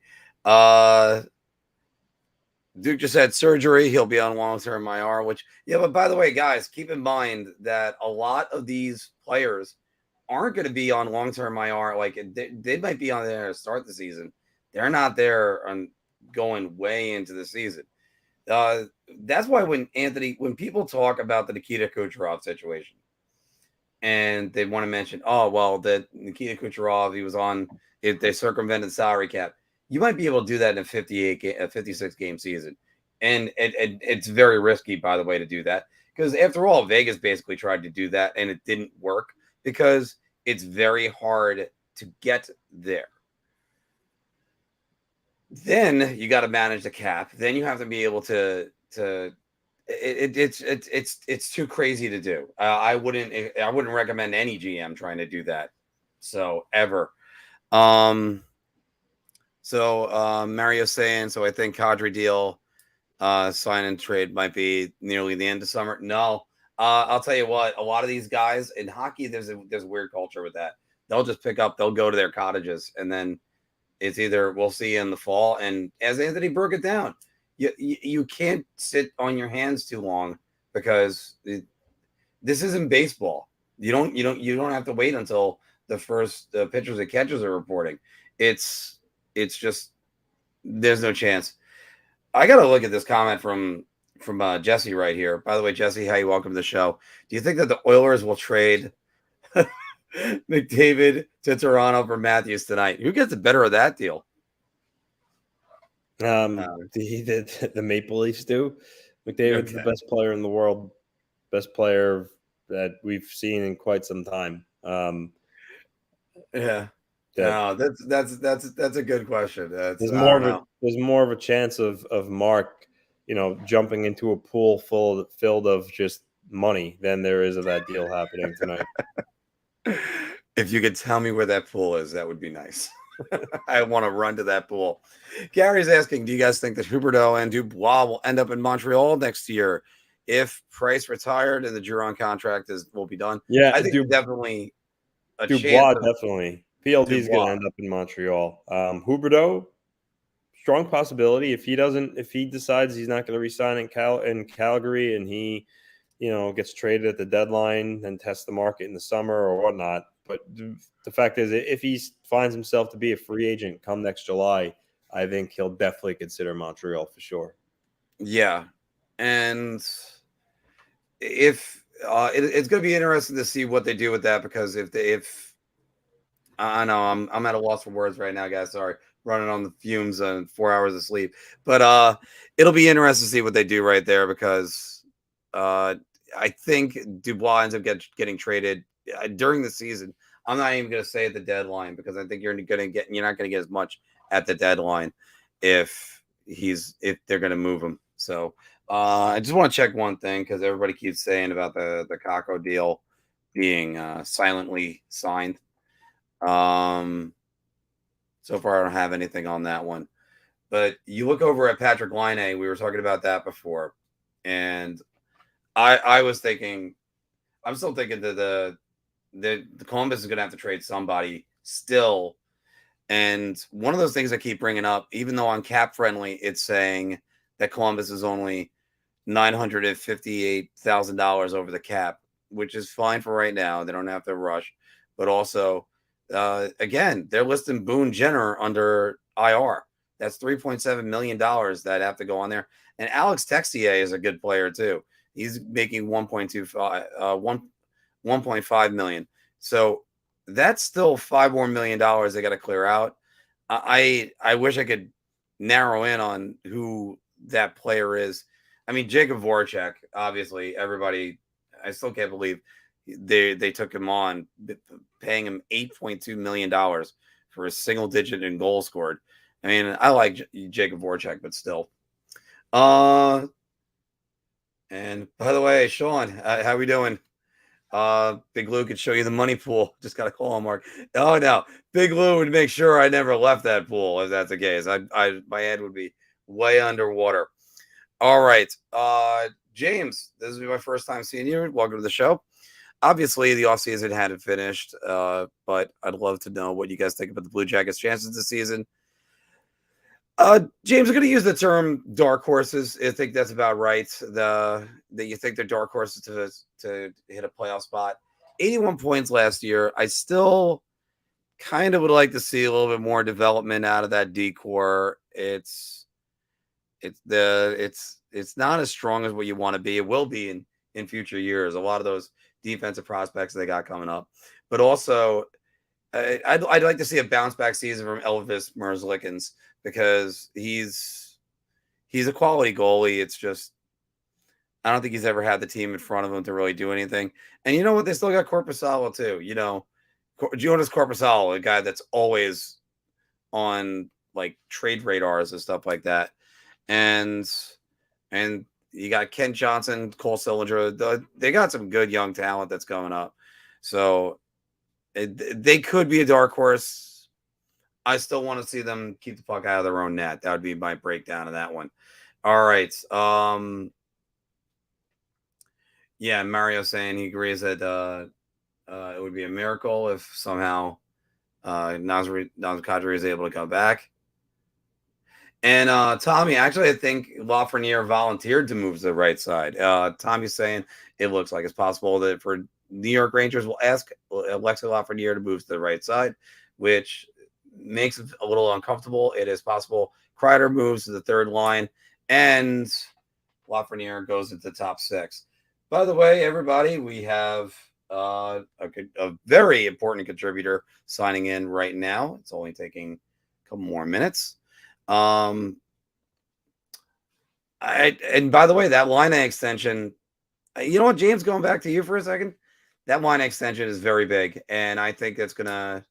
Duke just had surgery. He'll be on long-term IR, which, yeah, but by the way, guys, keep in mind that a lot of these players aren't going to be on long-term IR. Like, they might be on there to start the season. They're not there on going way into the season. That's why when people talk about the Nikita Kucherov situation, and they want to mention, oh, well, that Nikita Kucherov, he was on, if they circumvented salary cap, you might be able to do that in a 56 game season. And it's very risky, by the way, to do that. Because after all, Vegas basically tried to do that and it didn't work because it's very hard to get there. Then you got to manage the cap. Then you have to be able to it's too crazy to do. I wouldn't recommend any GM trying to do that. So ever. Mario saying, so I think Kadri deal, sign and trade might be nearly the end of summer. No, I'll tell you what, a lot of these guys in hockey, there's a weird culture with that. They'll just they'll go to their cottages, and then it's either we'll see you in the fall. And as Anthony broke it down, you can't sit on your hands too long because this isn't baseball. You don't have to wait until the first pitchers and catchers are reporting. It's just there's no chance. I got to look at this comment from Jesse right here. By the way, Jesse, hi, welcome to the show. Do you think that the Oilers will trade McDavid to Toronto for Matthews tonight? Who gets the better of that deal? The Maple Leafs do. McDavid's the best player in the world, best player that we've seen in quite some time. Yeah. No, that's a good question. There's more of a chance of Marc, jumping into a pool filled of just money than there is of that deal happening tonight. If you could tell me where that pool is, that would be nice. I want to run to that pool. Gary's asking, do you guys think that Huberdeau and Dubois will end up in Montreal next year if Price retired and the Giron contract will be done? Yeah, I think definitely Dubois definitely. PLD's going to end up in Montreal. Huberdeau, strong possibility. If he decides he's not going to resign in Calgary and he, gets traded at the deadline and test the market in the summer or whatnot. But the fact is, if he finds himself to be a free agent come next July, I think he'll definitely consider Montreal for sure. Yeah, and if it's going to be interesting to see what they do with that, because if I know I'm at a loss for words right now, guys. Sorry, running on the fumes and 4 hours of sleep. But it'll be interesting to see what they do right there, because I think Dubois ends up getting traded during the season. I'm not even going to say at the deadline, because I think you're not going to get as much at the deadline if they're going to move him. So I just want to check one thing, because everybody keeps saying about the Kakko deal being silently signed. So far I don't have anything on that one, but you look over at Patrik Laine. We were talking about that before, and I was thinking, I'm still thinking that the Columbus is going to have to trade somebody still. And one of those things I keep bringing up, even though on Cap Friendly, it's saying that Columbus is only $958,000 over the cap, which is fine for right now. They don't have to rush, but also again, they're listing Boone Jenner under IR. That's $3.7 million that have to go on there. And Alex Texier is a good player too. He's making 1.5 million. So that's still $5 more million they got to clear out. I wish I could narrow in on who that player is. I mean, Jacob Voracek, obviously, everybody. I still can't believe they took him on, paying him $8.2 million for a single digit in goals scored. I mean, I like Jacob Voracek, but still. And by the way, Sean, how we doing? Big Lou could show you the money pool. Just got to call him, Mark. Oh no, Big Lou would make sure I never left that pool if that's the case. My head would be way underwater. All right, James, this is my first time seeing you. Welcome to the show. Obviously, the offseason hadn't finished, but I'd love to know what you guys think about the Blue Jackets' chances this season. James, I'm going to use the term dark horses. I think that's about right. That you think they're dark horses to hit a playoff spot. 81 points last year. I still kind of would like to see a little bit more development out of that D-core. It's not as strong as what you want to be. It will be in future years. A lot of those defensive prospects they got coming up, but also I'd like to see a bounce back season from Elvis Merzlikins, because he's a quality goalie. It's just I don't think he's ever had the team in front of him to really do anything. And you know what? They still got Korpisalo too. You know, Jonas Korpisalo, a guy that's always on like trade radars and stuff like that. And you got Kent Johnson, Cole Sillinger. They got some good young talent that's coming up. So they could be a dark horse. I still want to see them keep the puck out of their own net. That would be my breakdown of that one. All right. Yeah, Mario saying he agrees that it would be a miracle if somehow Nazem Kadri is able to come back. And Tommy, actually, I think Lafreniere volunteered to move to the right side. Tommy's saying it looks like it's possible that for New York Rangers will ask Alexis Lafreniere to move to the right side, which makes it a little uncomfortable. It is possible Kreider moves to the third line and Lafreniere goes into the top six. By the way, everybody, we have a very important contributor signing in right now. It's only taking a couple more minutes. And by the way, that line extension, you know what, James, going back to you for a second, that line extension is very big, and I think that's gonna.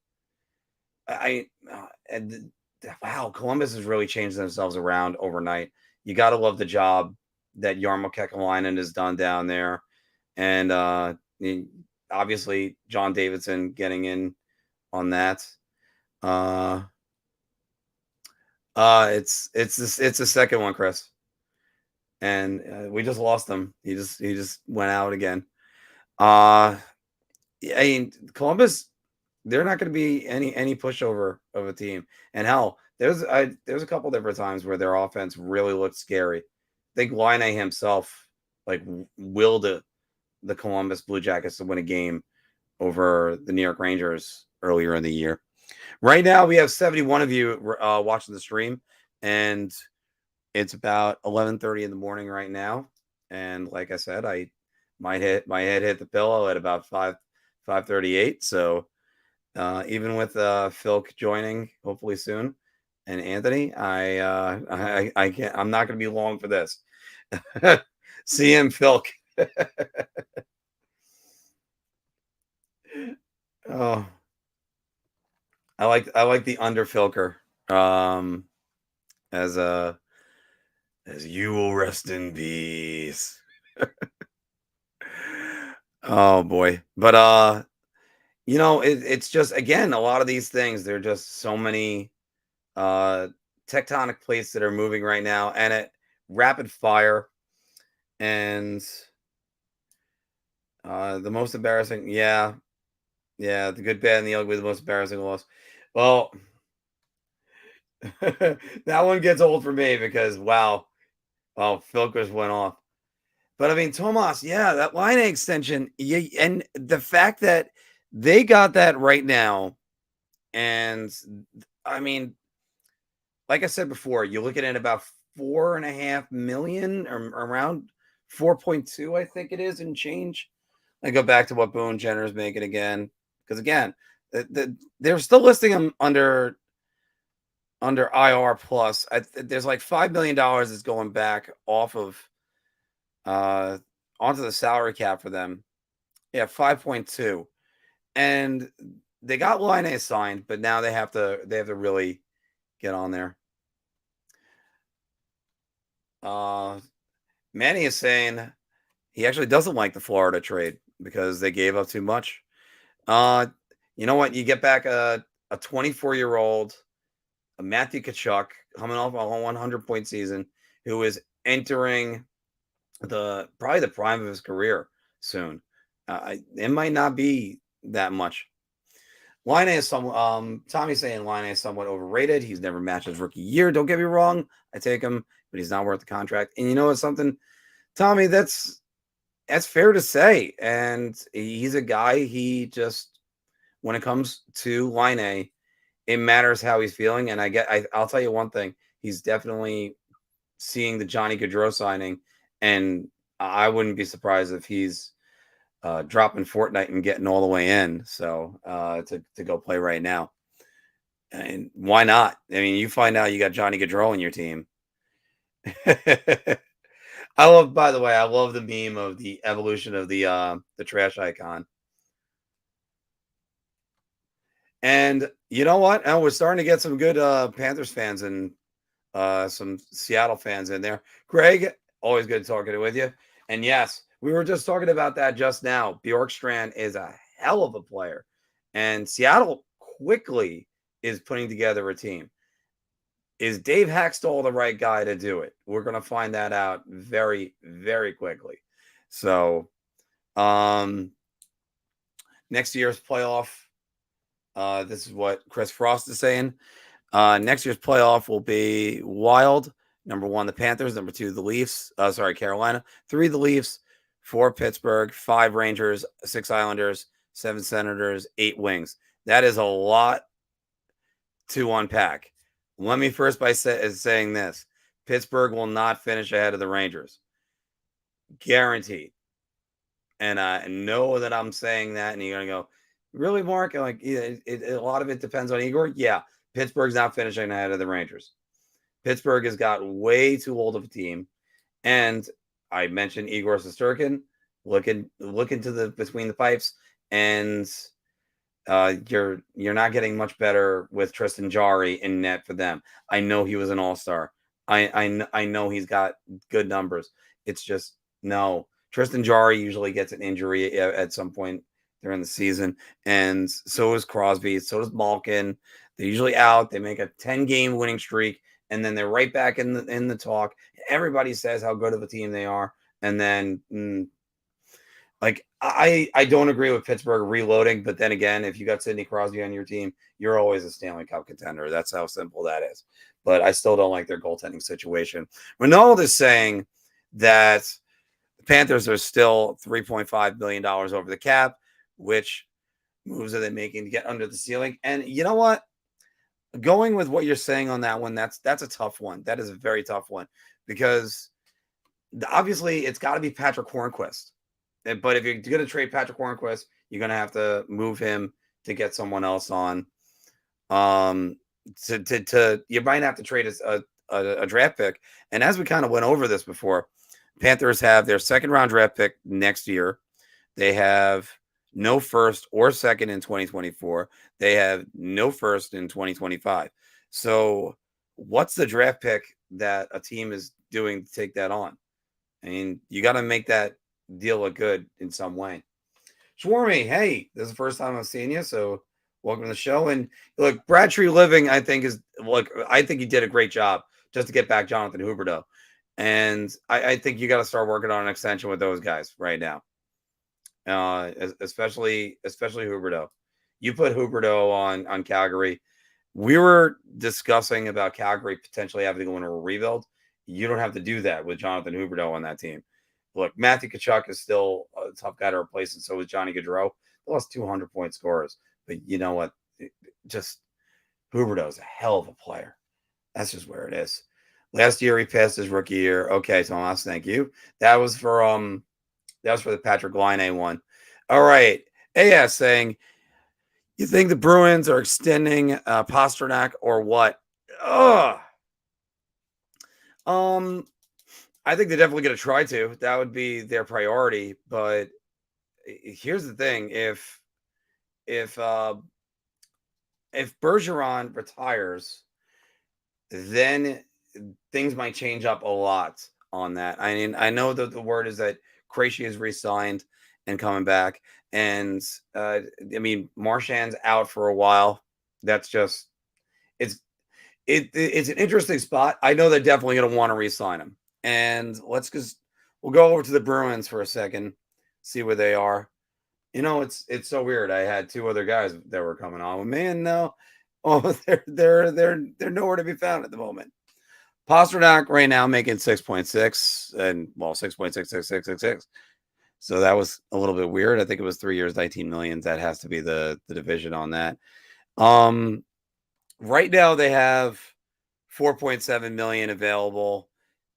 Wow, Columbus has really changed themselves around overnight. You got to love the job that Jarmo Kekalainen has done down there, and obviously John Davidson getting in on that. It's the second one, Chris, and we just lost him. He just went out again. I mean, Columbus, they're not going to be any pushover of a team. And hell, there's a couple different times where their offense really looked scary. I think Laine himself like willed the Columbus Blue Jackets to win a game over the New York Rangers earlier in the year. Right now, we have 71 of you watching the stream, and it's about 11:30 in the morning right now. And like I said, my head hit the pillow at about 5:38. So even with Phil joining hopefully soon and Anthony, I can't. I'm not going to be long for this. See him, Phil. Oh. I like the underfilker as you will rest in peace. Oh boy. But it's just, again, a lot of these things, there are just so many tectonic plates that are moving right now, and at rapid fire. And the most embarrassing, the good, bad, and the ugly, the most embarrassing loss. Well, that one gets old for me because, wow, Filkers went off. But I mean, Tomas, that line extension, and the fact that they got that right now And I mean, like I said before, you're looking at about $4.5 million or around 4.2, I think it is, and change. I go back to what Boone Jenner is making again, because again, they're still listing them under IR plus. There's like $5 million that's going back off of onto the salary cap for them. Yeah, 5.2, and they got Laine signed, but now they have to really get on there. Manny is saying he actually doesn't like the Florida trade because they gave up too much. You know what? You get back a 24-year-old, a Matthew Tkachuk, coming off a 100-point season, who is entering probably the prime of his career soon. It might not be that much. Laine is Tommy's saying Laine is somewhat overrated. He's never matched his rookie year. Don't get me wrong. I take him, but he's not worth the contract. And you know what's something, Tommy, that's fair to say. And he's a guy, he just, when it comes to Laine, it matters how he's feeling. And I'll tell you one thing. He's definitely seeing the Johnny Gaudreau signing. And I wouldn't be surprised if he's dropping Fortnite and getting all the way in. So to go play right now. And why not? I mean, you find out you got Johnny Gaudreau in your team. By the way, I love the meme of the evolution of the trash icon. And you know what? And we're starting to get some good Panthers fans and some Seattle fans in there. Greg, always good talking with you. And yes, we were just talking about that just now. Bjorkstrand is a hell of a player. And Seattle quickly is putting together a team. Is Dave Haxtell the right guy to do it? We're going to find that out very, very quickly. So, next year's playoff, this is what Chris Frost is saying. Next year's playoff will be wild. Number 1, the Panthers. Number 2, the Leafs. Carolina. 3, the Leafs. 4, Pittsburgh. 5, Rangers. 6, Islanders. 7, Senators. 8, Wings. That is a lot to unpack. Let me first by saying this. Pittsburgh will not finish ahead of the Rangers. Guaranteed. And I know that I'm saying that, and you're going to go, really, Mark? Like, a lot of it depends on Igor. Yeah, Pittsburgh's not finishing ahead of the Rangers. Pittsburgh has got way too old of a team. And I mentioned Igor Shesterkin. Look into the between the pipes, and you're not getting much better with Tristan Jarry in net for them. I know he was an all-star. I know he's got good numbers. It's just no. Tristan Jarry usually gets an injury at some point during the season, and so is Crosby. So does Malkin. They're usually out. They make a 10-game winning streak, and then they're right back in the talk. Everybody says how good of a team they are, and then like I don't agree with Pittsburgh reloading, but then again, if you got Sidney Crosby on your team, you're always a Stanley Cup contender. That's how simple that is. But I still don't like their goaltending situation. Ronald is saying that the Panthers are still $3.5 billion over the cap, which moves are they making to get under the ceiling? And you know what? Going with what you're saying on that one, that's a tough one. That is a very tough one because obviously it's got to be Patrick Hornquist. But if you're going to trade Patrick Hornquist, you're going to have to move him to get someone else on. You might have to trade a draft pick. And as we kind of went over this before, Panthers have their second-round draft pick next year. They have no first or second in 2024. They have no first in 2025. So what's the draft pick that a team is doing to take that on? I mean, you got to make that deal look good in some way. Schwarmy, hey, this is the first time I've seen you, so welcome to the show. And look, Brad Tree Living, I think he did a great job just to get back Jonathan Huberdeau. And I think you got to start working on an extension with those guys right now. Especially Huberdeau. You put Huberdeau on Calgary. We were discussing about Calgary potentially having to go into a rebuild. You don't have to do that with Jonathan Huberdeau on that team. Look, Matthew Tkachuk is still a tough guy to replace, and so is Johnny Gaudreau. They lost 200-point scorers. But you know what? just Huberdeau's a hell of a player. That's just where it is. Last year he passed his rookie year. Okay, Thomas, thank you. That was for the Patrik Laine one. All right. AS saying, you think the Bruins are extending Pastrnak or what? Ugh. I think they're definitely going to try to. That would be their priority. But here's the thing: if Bergeron retires, then things might change up a lot on that. I mean, I know that the word is that Krejci is re-signed and coming back, and I mean, Marchand's out for a while. That's just it's an interesting spot. I know they're definitely going to want to re-sign him. And we'll go over to the Bruins for a second, see where they are. You know, it's so weird. I had two other guys that were coming on with me, and now, they're nowhere to be found at the moment. Pastrnak right now making 6.6 and 6.66666. So that was a little bit weird. I think it was 3 years, 19 million. That has to be the division on that. Right now they have 4.7 million available,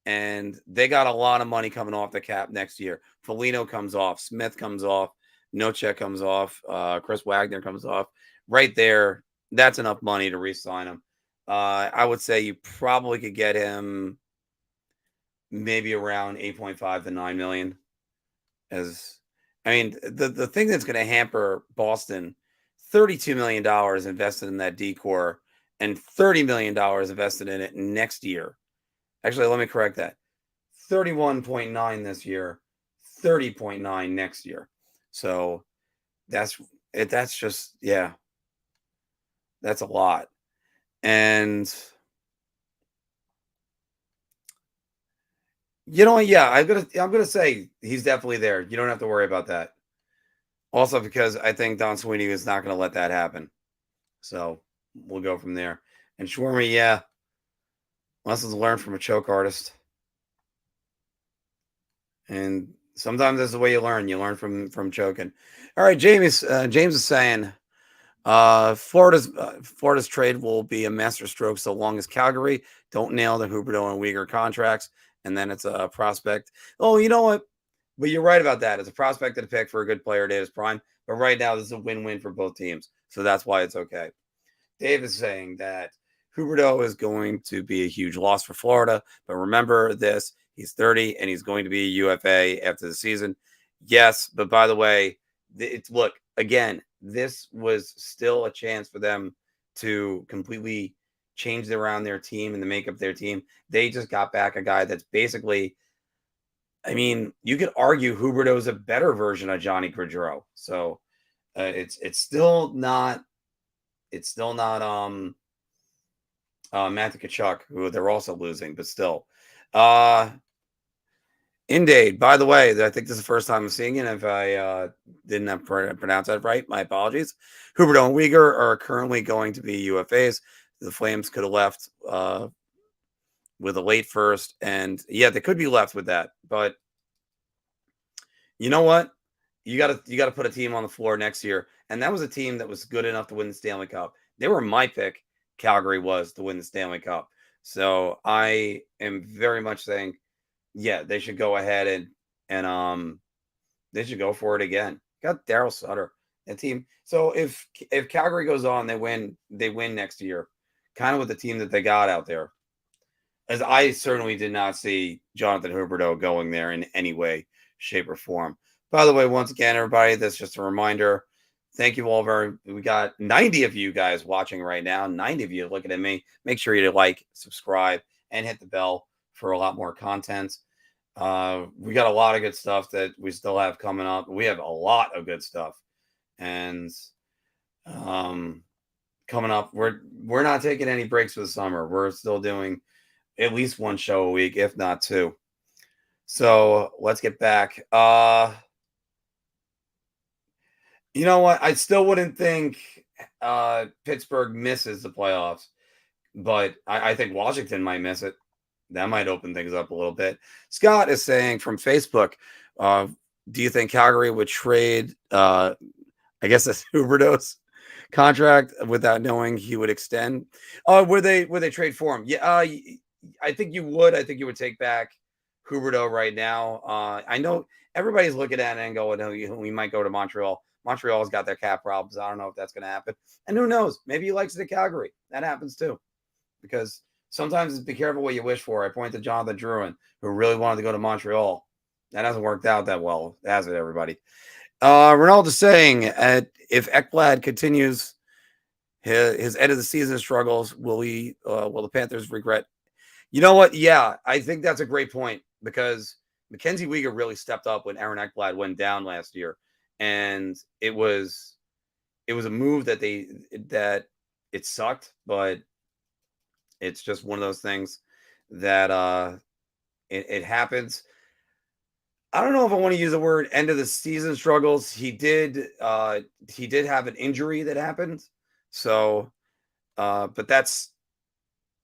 and they got a lot of money coming off the cap next year. Foligno comes off, Smith comes off, Nocek comes off, Chris Wagner comes off. Right there, that's enough money to re-sign him. I would say you probably could get him maybe around 8.5 to 9 million. The thing that's going to hamper Boston, $32 million invested in that decor and $30 million invested in it next year. Actually, let me correct that. 31.9 this year, 30.9 next year. So that's just, yeah, that's a lot. And you know what? Yeah, I'm gonna say he's definitely there. You don't have to worry about that. Also, because I think Don Sweeney is not going to let that happen. So we'll go from there. And Schwarmy, yeah, lessons learned from a choke artist. And sometimes that's the way you learn. You learn from choking. All right, James is saying Florida's trade will be a masterstroke so long as Calgary don't nail the Huberdeau and Weegar contracts, and then it's a prospect. Oh, you know what? But you're right about that. It's a prospect to pick for a good player at his prime. But right now, this is a win-win for both teams. So that's why it's okay. Dave is saying that Huberdeau is going to be a huge loss for Florida. But remember this, he's 30 and he's going to be a UFA after the season. Yes, but by the way, look, again, this was still a chance for them to completely change around their team and the makeup of their team. They just got back a guy that's basically, I mean, you could argue Huberdeau is a better version of Johnny Gaudreau. So it's still not Matthew Tkachuk, who they're also losing, but still. Indeed. By the way, I think this is the first time I'm seeing it. If I didn't pronounce that right, my apologies. Huberdeau and Weegar are currently going to be UFAs. The Flames could have left with a late first, and yeah, they could be left with that. But you know what? You got to put a team on the floor next year, and that was a team that was good enough to win the Stanley Cup. They were my pick. Calgary was to win the Stanley Cup. So I am very much saying, yeah, they should go ahead and they should go for it again. Got Daryl Sutter, that team. So if Calgary goes on, they win next year, kind of with the team that they got out there. As I certainly did not see Jonathan Huberdeau going there in any way, shape, or form. By the way, once again, everybody, that's just a reminder. Thank you all we got 90 of you guys watching right now. 90 of you looking at me. Make sure you like, subscribe, and hit the bell for a lot more content. We got a lot of good stuff that we still have coming up. We have a lot of good stuff. And coming up, we're not taking any breaks for the summer. We're still doing at least one show a week, if not two. So let's get back. You know what? I still wouldn't think Pittsburgh misses the playoffs, but I think Washington might miss it. That might open things up a little bit. Scott is saying from Facebook, do you think Calgary would trade, I guess that's Huberdeau's contract without knowing he would extend. Oh, would they trade for him? Yeah, I think you would. I think you would take back Huberdeau right now. I know everybody's looking at it and going, "No, we might go to Montreal." Montreal's got their cap problems. I don't know if that's going to happen. And who knows? Maybe he likes it at Calgary. That happens too. Because sometimes be careful what you wish for. I point to Jonathan Drouin, who really wanted to go to Montreal. That hasn't worked out that well, has it, everybody? Ronaldo is saying, if Ekblad continues his end of the season struggles, will the Panthers regret? You know what? Yeah, I think that's a great point because MacKenzie Weegar really stepped up when Aaron Ekblad went down last year, and it was a move that it sucked, but it's just one of those things that it happens. I don't know if I want to use the word end of the season struggles. He did have an injury that happened. So but that's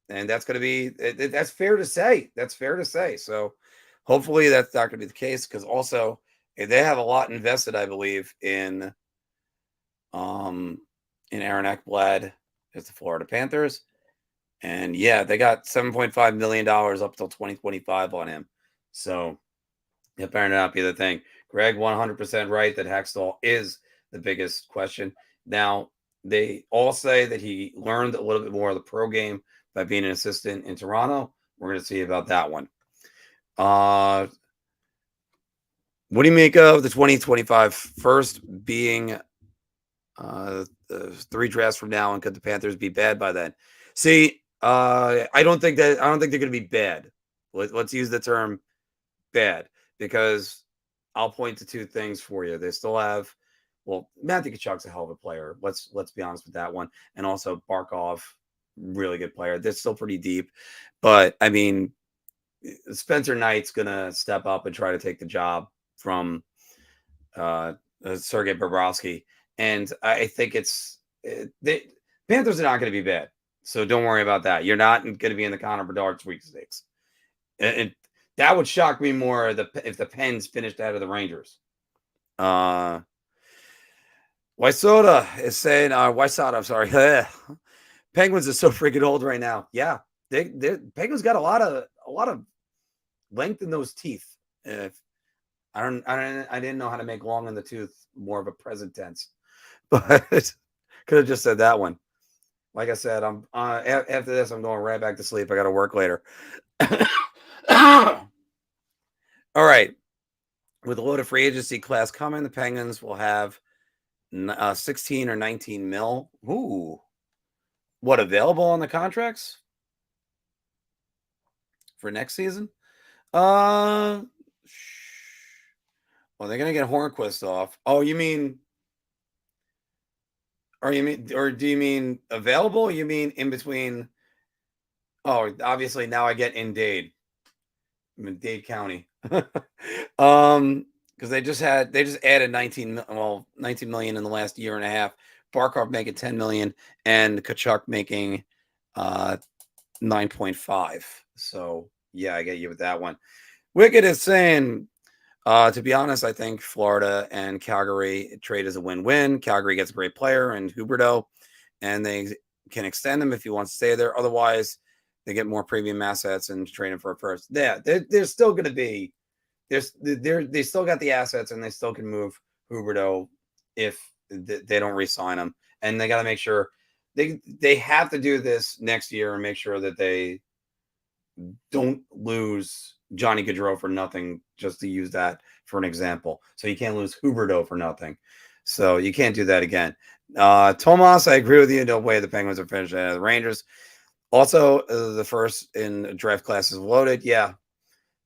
going to be that's fair to say. That's fair to say. So hopefully that's not going to be the case because also they have a lot invested, I believe, in Aaron Ekblad as the Florida Panthers. And yeah, they got $7.5 million up till 2025 on him. So it better not be the thing. Greg, 100% right that Hextall is the biggest question. Now, they all say that he learned a little bit more of the pro game by being an assistant in Toronto. We're going to see about that one. What do you make of the 2025 first being 3 drafts from now, and could the Panthers be bad by then? See, I don't think they're going to be bad. Let's use the term bad because I'll point to 2 things for you. They still have, Matthew Tkachuk's a hell of a player. Let's be honest with that one, and also Barkov, really good player. They're still pretty deep, but I mean, Spencer Knight's gonna step up and try to take the job from Sergei Bobrovsky, and I think the Panthers are not going to be bad. So don't worry about that. You're not going to be in the Connor Bedard sweepstakes. And that would shock me more if the Pens finished out of the Rangers. Wysota is saying, Wysota, I'm sorry. Penguins are so freaking old right now. Yeah, Penguins got a lot of length in those teeth. I didn't know how to make long in the tooth more of a present tense, but could have just said that one. Like I said, I'm after this, I'm going right back to sleep. I got to work later. All right. With a load of free agency class coming, the Penguins will have 16 or 19 mil. Ooh. What, available on the contracts for next season? Well, they're going to get Hornquist off. Oh, you mean... Or do you mean available? Or you mean in between? Oh, obviously now I get in Dade. I'm in Dade County. Because they just added 19 million in the last year and a half. Barkov making 10 million and Tkachuk making 9.5. So yeah, I get you with that one. Wicked is saying, to be honest, I think Florida and Calgary trade is a win-win. Calgary gets a great player and Huberdeau, and they can extend him if he wants to stay there. Otherwise, they get more premium assets and trade him for a first. Yeah, they're still going to be. They still got the assets, and they still can move Huberdeau if they don't re-sign him. And they got to make sure they have to do this next year and make sure that they don't lose Johnny Gaudreau for nothing, just to use that for an example. So you can't lose Huberdeau for nothing. So you can't do that again. Tomas, I agree with you. No way the Penguins are finished ahead of the Rangers. Also, the first in draft class is loaded. Yeah,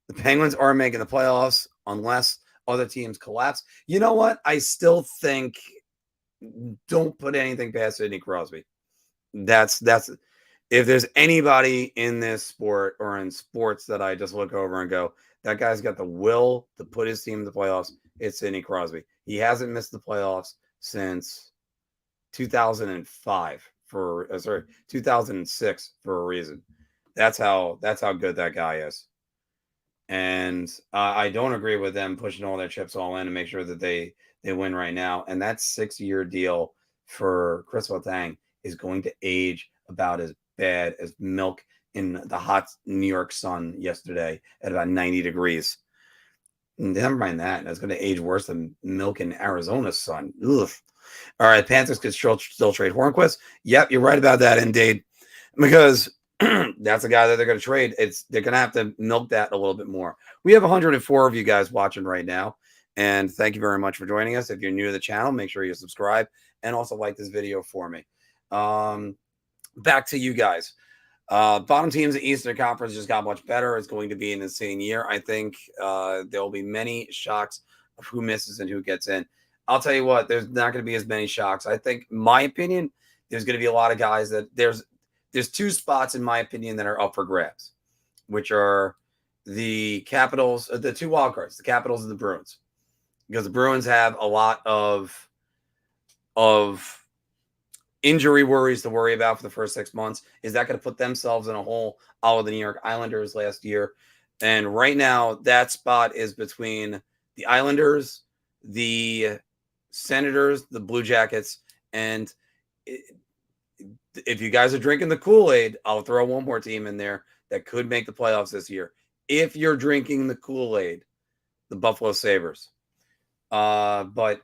the Penguins are making the playoffs unless other teams collapse. You know what? I still think don't put anything past Sidney Crosby. That's if there's anybody in this sport or in sports that I just look over and go, that guy's got the will to put his team in the playoffs, it's Sidney Crosby. He hasn't missed the playoffs since 2005 for 2006 for a reason. That's how good that guy is. And I don't agree with them pushing all their chips all in and make sure that they win right now. And that 6-year deal for Chris Letang is going to age about as bad as milk in the hot New York sun yesterday at about 90 degrees. Never mind that. It's going to age worse than milk in Arizona sun. Ugh. All right, Panthers could still trade Hornquist. Yep, you're right about that, indeed. Because that's the guy that they're going to trade. They're going to have to milk that a little bit more. We have 104 of you guys watching right now. And thank you very much for joining us. If you're new to the channel, make sure you subscribe and also like this video for me. Back to you guys. Bottom teams in the Eastern Conference just got much better. It's going to be an insane year. I think there will be many shocks of who misses and who gets in. I'll tell you what, there's not going to be as many shocks. I think, my opinion, there's going to be a lot of guys that there's two spots, in my opinion, that are up for grabs, which are the Capitals, the two wild cards, the Capitals and the Bruins, because the Bruins have a lot of injury worries to worry about for the first 6 months. Is that going to put themselves in a hole, all of the New York Islanders last year? And right now, that spot is between the Islanders, the Senators, the Blue Jackets, and if you guys are drinking the Kool-Aid, I'll throw one more team in there that could make the playoffs this year. If you're drinking the Kool-Aid, the Buffalo Sabres. But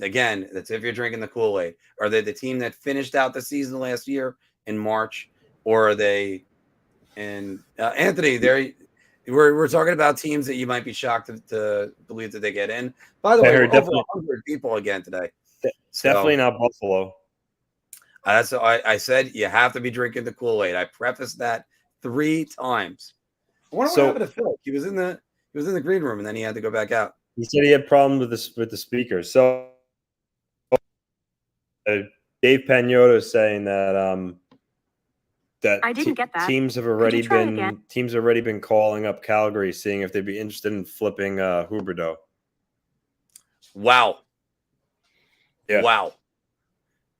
again, that's if you're drinking the Kool-Aid. Are they the team that finished out the season last year in March, or are they? And Anthony, we're talking about teams that you might be shocked to believe that they get in. By the way, we're over 100 people again today. Definitely not Buffalo. That's I said you have to be drinking the Kool-Aid. I prefaced that 3 times. I wonder what happened to Phil. He was in the green room and then he had to go back out. He said he had problems with the speakers. So Dave Pagnotta is saying that that I didn't get that. teams have already been calling up Calgary, seeing if they'd be interested in flipping Huberdeau. Wow. Yeah. Wow.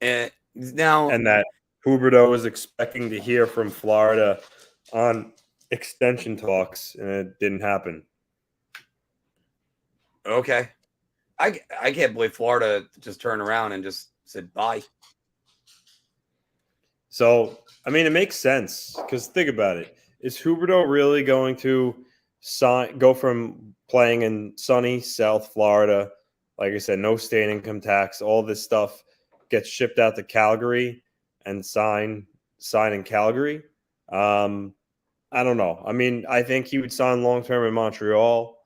And that Huberdeau was expecting to hear from Florida on extension talks, and it didn't happen. Okay. I can't believe Florida just turned around and just said bye. So, I mean, it makes sense because think about it. Is Huberdeau really going to go from playing in sunny South Florida, like I said, no state income tax, all this stuff gets shipped out to Calgary and sign in Calgary? I don't know. I mean, I think he would sign long-term in Montreal,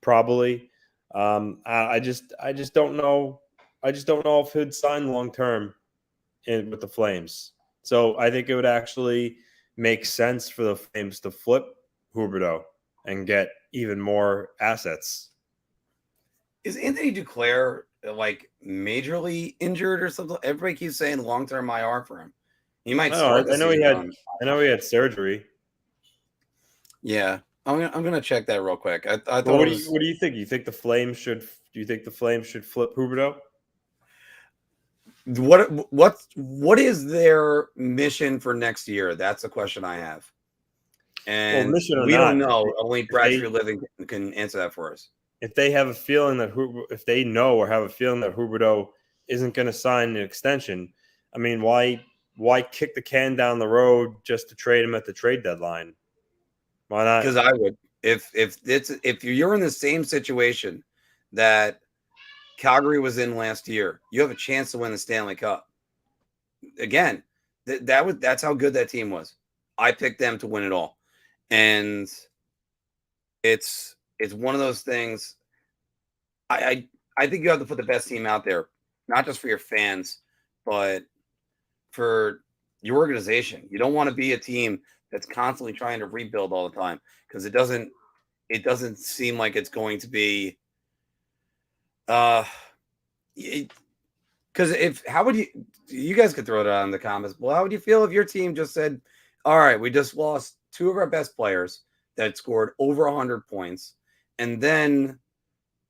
probably. I just don't know. I just don't know if he'd sign long-term with the Flames. So I think it would actually make sense for the Flames to flip Huberdeau and get even more assets. Is Anthony Duclair like majorly injured or something? Everybody keeps saying long-term IR for him. He might start. I know he had surgery. Yeah, I'm gonna check that real quick. I thought. What do you think? You think the Flames should? Do you think the Flames should flip Huberdeau? What is their mission for next year? That's the question I have. And we don't know. Only Bradstreet Living can answer that for us. If they have a feeling that if they know or have a feeling that Huberdeau isn't going to sign an extension, I mean, why kick the can down the road just to trade him at the trade deadline? Why not? Because I would. If you're in the same situation that Calgary was in last year, you have a chance to win the Stanley Cup. Again, that's how good that team was. I picked them to win it all. And it's one of those things. I think you have to put the best team out there, not just for your fans, but for your organization. You don't want to be a team that's constantly trying to rebuild all the time, because it doesn't seem like it's going to be because how would you guys could throw it out in the comments. Well, how would you feel if your team just said, all right, we just lost 2 of our best players that scored over 100 points, and then,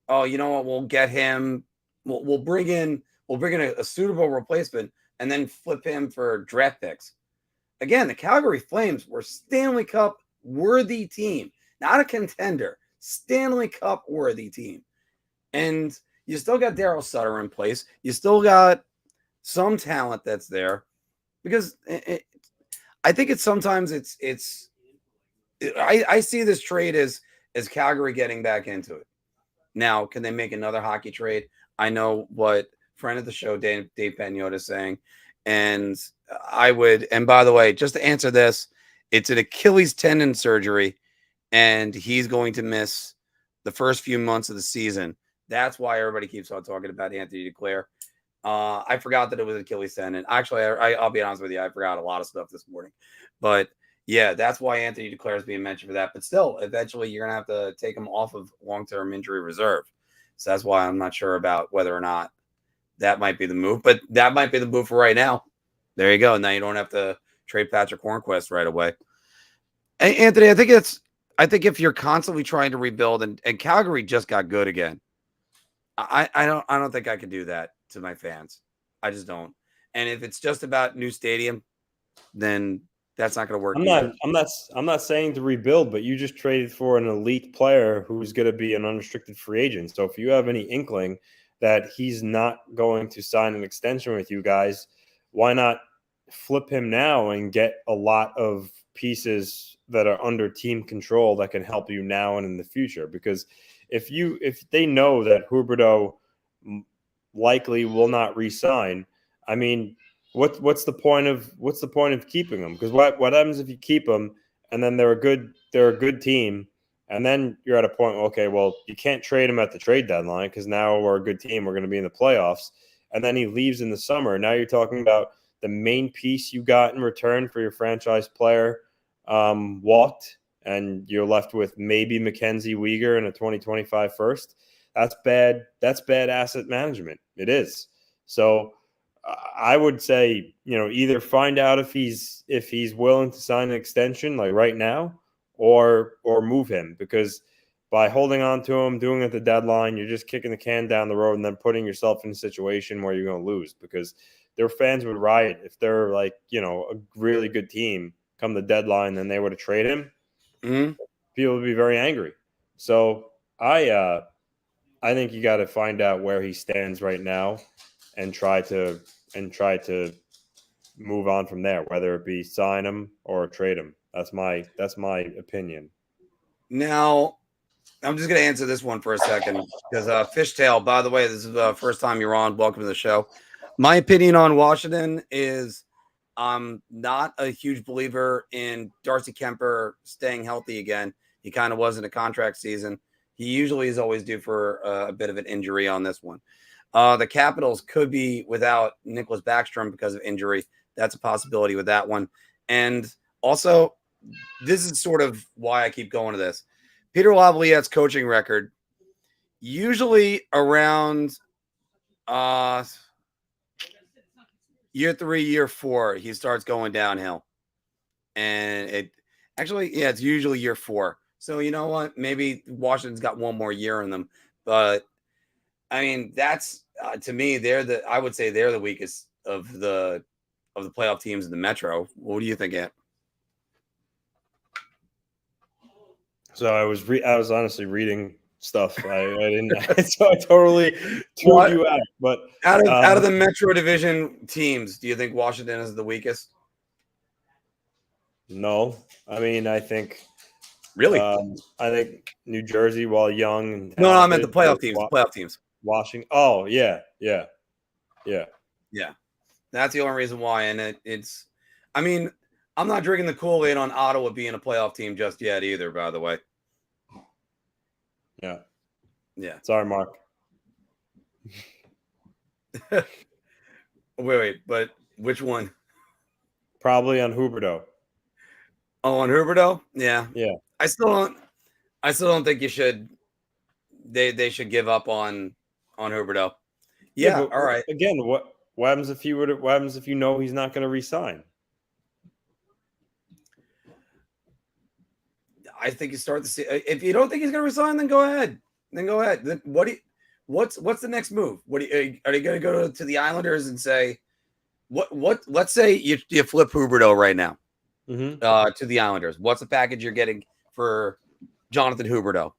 oh, you know what, we'll get him, we'll bring in a suitable replacement and then flip him for draft picks. Again, the Calgary Flames were Stanley Cup worthy team, not a contender, Stanley Cup worthy team. And You still got Daryl Sutter in place. You still got some talent that's there, because I think it's sometimes I see this trade as Calgary getting back into it. Now, can they make another hockey trade? I know what friend of the show, Dave Pagnotta, is saying. And I would, and by the way, just to answer this, it's an Achilles tendon surgery, and he's going to miss the first few months of the season. That's why everybody keeps on talking about Anthony Duclair. I forgot that it was Achilles tendon. Actually, I'll be honest with you, I forgot a lot of stuff this morning. But yeah, that's why Anthony Duclair is being mentioned for that. But still, eventually, you're going to have to take him off of long-term injury reserve. So that's why I'm not sure about whether or not that might be the move. But that might be the move for right now. There you go. Now you don't have to trade Patrick Hornquist right away. And Anthony, I think if you're constantly trying to rebuild, and Calgary just got good again, I don't think I could do that to my fans. I just don't. And if it's just about new stadium, then that's not going to work. I'm not saying to rebuild, but you just traded for an elite player who's going to be an unrestricted free agent. So if you have any inkling that he's not going to sign an extension with you guys, why not flip him now and get a lot of pieces that are under team control that can help you now and in the future? Because if they know that Huberdeau likely will not re-sign, I mean, what's the point of keeping them? Because what happens if you keep them and then they're a good team, and then you're at a point, okay, well, you can't trade him at the trade deadline because now we're a good team, we're going to be in the playoffs, and then he leaves in the summer. Now you're talking about the main piece you got in return for your franchise player walked, and you're left with maybe MacKenzie Weegar in a 2025 first. That's bad. That's bad asset management. It is. So I would say, either find out if he's willing to sign an extension like right now, or move him, because by holding on to him, doing it at the deadline, you're just kicking the can down the road and then putting yourself in a situation where you're going to lose, because their fans would riot if they're like, a really good team come the deadline, then they were to trade him. Mm-hmm. People would be very angry. So I think you got to find out where he stands right now and try to move on from there, whether it be sign him or trade him. That's my opinion. Now, I'm just going to answer this one for a second, because Fishtail, by the way, this is the first time you're on. Welcome to the show. My opinion on Washington is I'm not a huge believer in Darcy Kemper staying healthy again. He kind of was in a contract season. He usually is always due for a bit of an injury on this one. The Capitals could be without Nicholas Backstrom because of injury. That's a possibility with that one. And also, this is sort of why I keep going to this. Peter Lavallierette's coaching record, usually around year 3, year 4, he starts going downhill. And it's usually year 4. So you know what? Maybe Washington's got one more year in them. But I mean, that's to me, I would say they're the weakest of the playoff teams in the Metro. What do you think, Ant? So I was honestly reading stuff. I didn't. So I totally tuned you out. But out of the Metro Division teams, do you think Washington is the weakest? No, I mean, I think. Really? I think New Jersey, while young. And no, I meant the playoff teams. Playoff teams. Washington. Oh, yeah. That's the only reason why. And it's. I mean, I'm not drinking the Kool-Aid on Ottawa being a playoff team just yet either, by the way. Yeah. Sorry, Mark. Wait, but which one? Probably on Huberdeau. Oh, on Huberdeau? Yeah. I still don't think you should. They should give up on Huberdeau. Yeah. All right. Again, what happens if you know he's not going to re-sign? I think you start to see. If you don't think he's going to resign, then go ahead. What's the next move? Are they going to go to the Islanders and say, what? Let's say you flip Huberdeau right now to the Islanders. What's the package you're getting for Jonathan Huberdeau?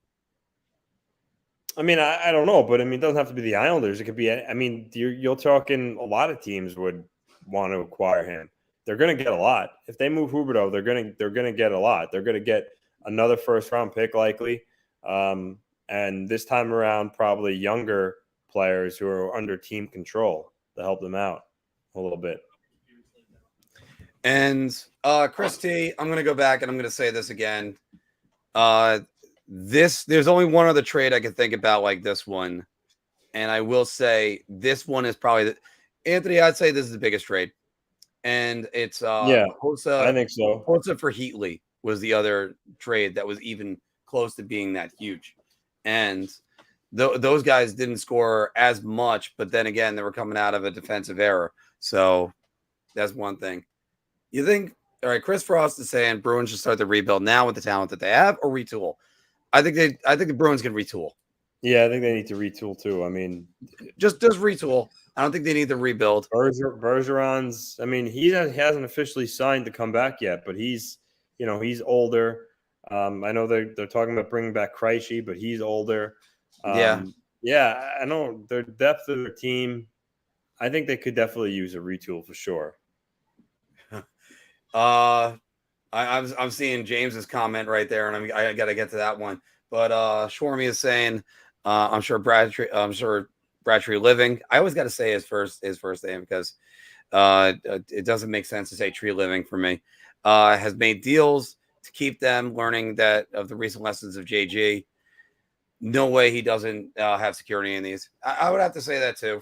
I mean, I don't know, but I mean, it doesn't have to be the Islanders. It could be. I mean, you're talking a lot of teams would want to acquire him. They're going to get a lot if they move Huberdeau. They're going to get a lot. They're going to get another first round pick likely, and this time around probably younger players who are under team control to help them out a little bit. And Chris T, I'm going to go back and I'm going to say this again. There's only one other trade I can think about like this one, and I will say this one is probably Anthony. I'd say this is the biggest trade, and it's Hossa, I think so. Hossa for Heatley was the other trade that was even close to being that huge, and those guys didn't score as much, but then again, they were coming out of a defensive error, so that's one thing. You think? All right, Chris Frost is saying Bruins should start the rebuild now with the talent that they have, or retool. I think the Bruins can retool. Yeah, I think they need to retool too. I mean, just retool. I don't think they need to rebuild. Bergeron's. I mean, he hasn't officially signed to come back yet, but he's older. I know they're talking about bringing back Krejci, but he's older. Yeah. I know their depth of their team. I think they could definitely use a retool for sure. I'm seeing James's comment right there, and I got to get to that one. But Shwarmy is saying, I'm sure Bradshaw Living. I always got to say his first name because it doesn't make sense to say Tree Living for me. Has made deals to keep them, learning that of the recent lessons of JG. No way he doesn't have security in these. I would have to say that too.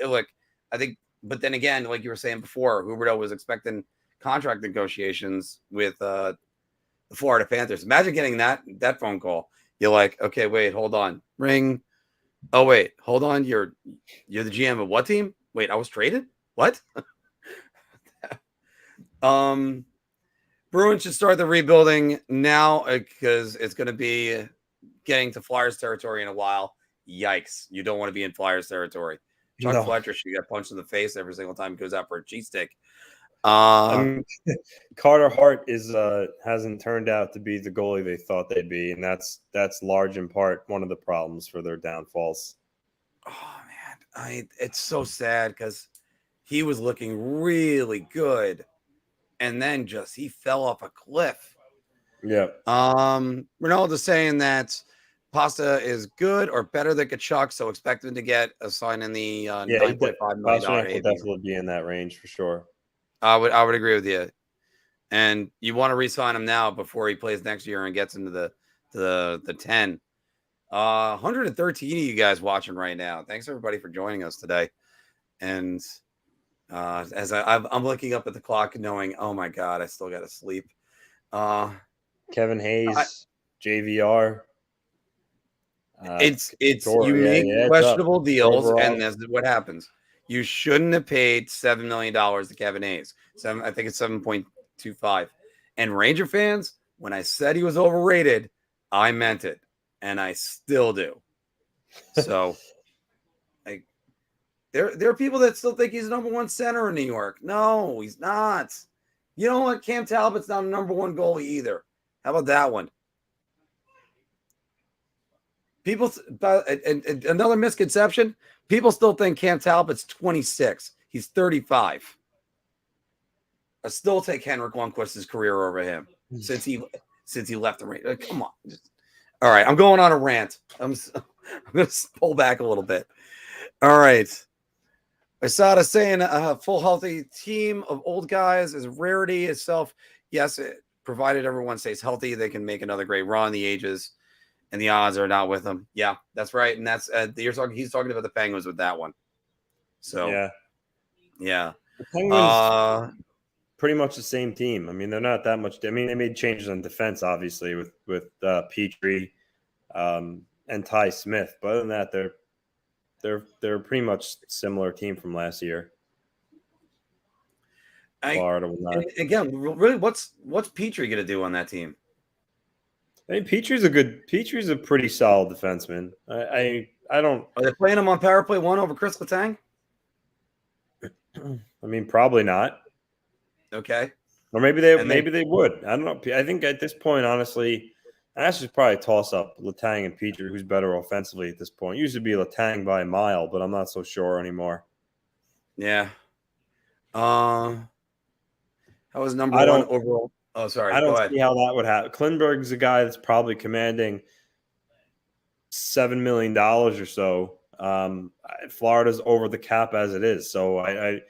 Look, I think, but then again, like you were saying before, Huberdeau was expecting contract negotiations with the Florida Panthers. Imagine getting that phone call. You're like, okay, wait, hold on. Ring. Oh, wait, hold on. You're the GM of what team? Wait, I was traded? What? Bruins should start the rebuilding now because it's going to be getting to Flyers territory in a while. Yikes. You don't want to be in Flyers territory. Chuck Fletcher should get punched in the face every single time he goes out for a cheesesteak. Carter Hart hasn't turned out to be the goalie they thought they'd be, and that's large in part one of the problems for their downfalls. Oh man, it's so sad because he was looking really good, and then he fell off a cliff. Yeah. Ronaldo's saying that Pasta is good or better than Tkachuk, so expect him to get a sign in the $9.5 million. Will definitely be in that range for sure. I would agree with you, and you want to re-sign him now before he plays next year and gets into the 10. 113 of you guys watching right now. Thanks everybody for joining us today. And as I'm looking up at the clock, knowing, oh my god, I still got to sleep. Kevin Hayes, JVR. You make questionable deals, and that's what happens. You shouldn't have paid $7 million to Kevin Hayes. I think it's 7.25. And Ranger fans, when I said he was overrated, I meant it, and I still do. So, there are people that still think he's the number one center in New York. No, he's not. You know what? Cam Talbot's not a number one goalie either. How about that one? People, and another misconception. People still think Cam Talbot's 26. He's 35. I still take Henrik Lundqvist's career over him since he left the Rangers. Come on. All right, I'm going on a rant. I'm going to pull back a little bit. All right. Asada saying a full healthy team of old guys is a rarity itself. Yes, provided everyone stays healthy, they can make another great run. The ages and the odds are not with them. Yeah, that's right. And that's he's talking about the Penguins with that one. So yeah. The Penguins pretty much the same team. I mean, they're not that much. I mean, they made changes on defense, obviously, with Petrie and Ty Smith. But other than that, they're pretty much similar team from last year. Florida will not. Again, really, what's Petrie going to do on that team? I mean, Petrie's a pretty solid defenseman. I don't. Are they playing him on power play 1 over Chris Letang? I mean, probably not. Okay. Or maybe they would. I don't know. I think at this point, honestly, And that's just probably toss up Letang and Petrie, who's better offensively at this point. It used to be Letang by a mile, but I'm not so sure anymore. Yeah. How was number I one don't overall? Oh, sorry. I Go don't ahead. see how that would happen. Klingberg's a guy that's probably commanding $7 million or so. Florida's over the cap as it is, so I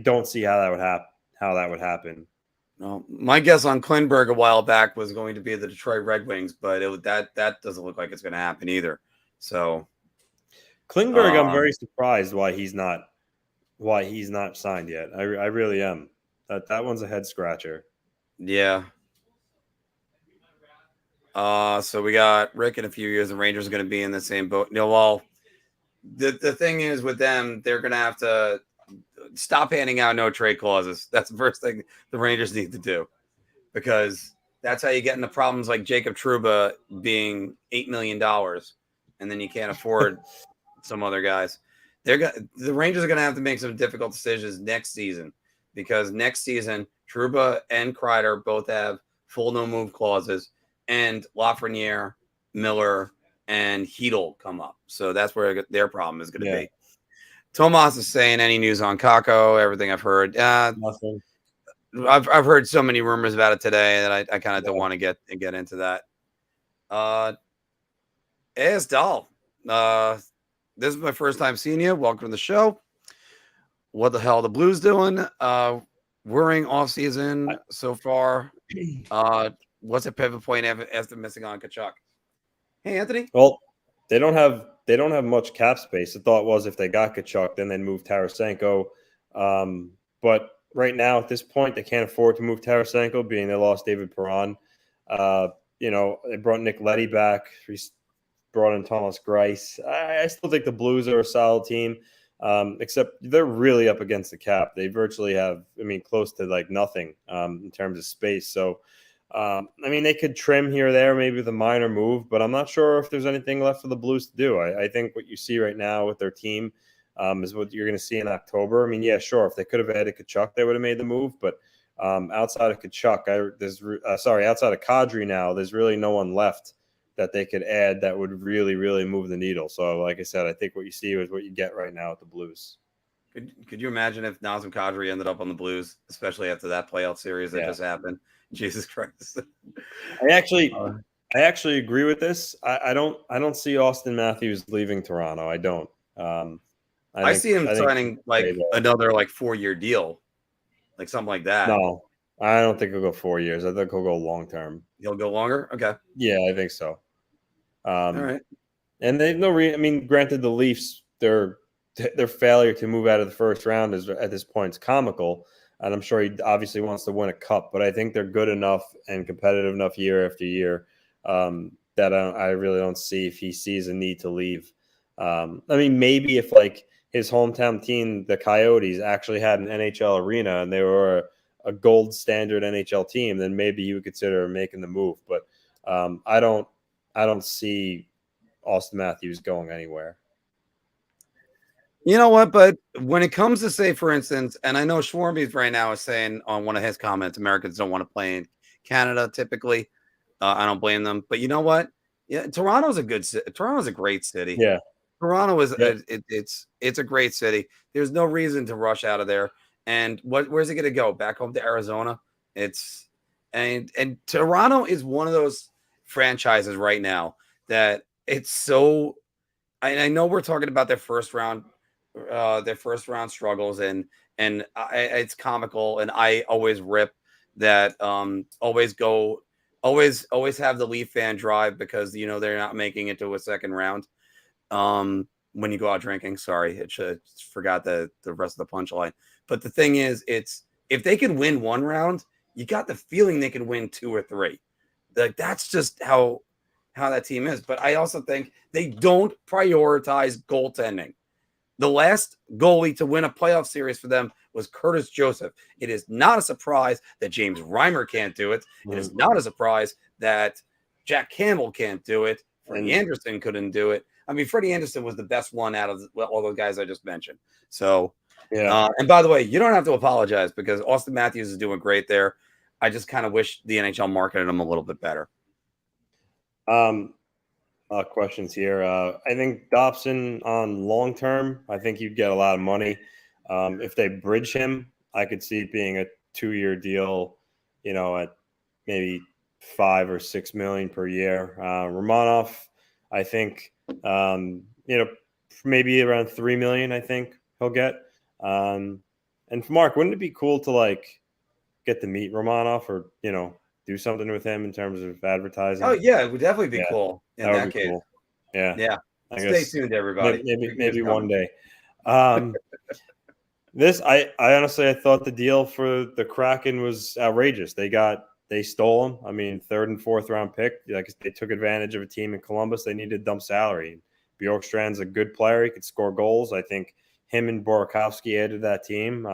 don't see how that would happen. No, my guess on Klingberg a while back was going to be the Detroit Red Wings, but that doesn't look like it's going to happen either. So Klingberg, I'm very surprised why he's not signed yet. I really am. That one's a head scratcher. Yeah. So we got Rick in a few years. The Rangers are going to be in the same boat. No, well, the thing is with them, they're going to have to stop handing out no trade clauses. That's the first thing the Rangers need to do, because that's how you get into problems like Jacob Trouba being $8 million, and then you can't afford some other guys. The Rangers are going to have to make some difficult decisions next season, because next season Trouba and Kreider both have full no move clauses, and Lafreniere, Miller, and Hedl come up. So that's where their problem is going to be. Tomas is saying, any news on Kakko? Everything I've heard. Nothing. I've heard so many rumors about it today that I kind of don't want to get into that. AS Dahl, this is my first time seeing you. Welcome to the show. What the hell are the Blues doing? We're in off season so far. What's a pivot point after missing on Tkachuk? Hey, Anthony. Well, they don't have much cap space. The thought was if they got Tkachuk, then they'd move Tarasenko. But right now, at this point, they can't afford to move Tarasenko, being they lost David Perron. They brought Nick Leddy back. Brought in Thomas Greiss. I still think the Blues are a solid team, except they're really up against the cap. They virtually have, close to like nothing in terms of space. So, they could trim here or there, maybe with a minor move, but I'm not sure if there's anything left for the Blues to do. I think what you see right now with their team is what you're going to see in October. Sure, if they could have added Tkachuk, they would have made the move, but outside of Tkachuk, outside of Kadri now, there's really no one left that they could add that would really, really move the needle. So, like I said, I think what you see is what you get right now with the Blues. Could you imagine if Nazem Kadri ended up on the Blues, especially after that playoff series that just happened? Jesus Christ! I actually agree with this. I don't see Austin Matthews leaving Toronto. I don't. I see him signing another 4-year deal, like something like that. No, I don't think he'll go 4 years. I think he'll go long term. He'll go longer. Okay. Yeah, I think so. All right. And they've granted the Leafs, their failure to move out of the first round is at this point is comical. And I'm sure he obviously wants to win a cup, but I think they're good enough and competitive enough year after year that I really don't see if he sees a need to leave. Maybe if his hometown team, the Coyotes, actually had an NHL arena and they were a gold standard NHL team, then maybe you would consider making the move. But I don't see Austin Matthews going anywhere. You know what? But when it comes to, say, for instance, and I know Schwarmies right now is saying on one of his comments, Americans don't want to play in Canada typically. I don't blame them. But you know what? Yeah, Toronto's a great city. Yeah. Toronto is it's a great city. There's no reason to rush out of there. And where's it going to go? Back home to Arizona? And Toronto is one of those franchises right now that it's so. I know we're talking about their first round struggles, and it's comical. And I always rip that. Always have the Leaf fan drive because they're not making it to a second round. When you go out drinking, sorry, forgot the rest of the punchline. But the thing is, it's if they can win one round, you got the feeling they can win 2 or 3. That's just how that team is. But I also think they don't prioritize goaltending. The last goalie to win a playoff series for them was Curtis Joseph. It is not a surprise that James Reimer can't do it. It is not a surprise that Jack Campbell can't do it. Freddie Anderson couldn't do it. Freddie Anderson was the best one out of all the guys I just mentioned. So, yeah. And by the way, you don't have to apologize because Austin Matthews is doing great there. I just kind of wish the NHL marketed him a little bit better. Questions here. I think Dobson on long term, I think you'd get a lot of money. If they bridge him, I could see it being a 2-year deal, at maybe 5 or 6 million per year. Romanov, I think, maybe around 3 million, I think he'll get. And for Mark, wouldn't it be cool to get to meet Romanov or, do something with him in terms of advertising? Oh yeah, it would definitely be cool in that would be case. cool. Yeah. Yeah. I Stay guess tuned, everybody. maybe one day. This I honestly I thought the deal for the Kraken was outrageous. They stole him. I mean, 3rd and 4th round pick. They took advantage of a team in Columbus. They needed to dump salary. Bjorkstrand's a good player. He could score goals. I think him and Burakovsky added that team.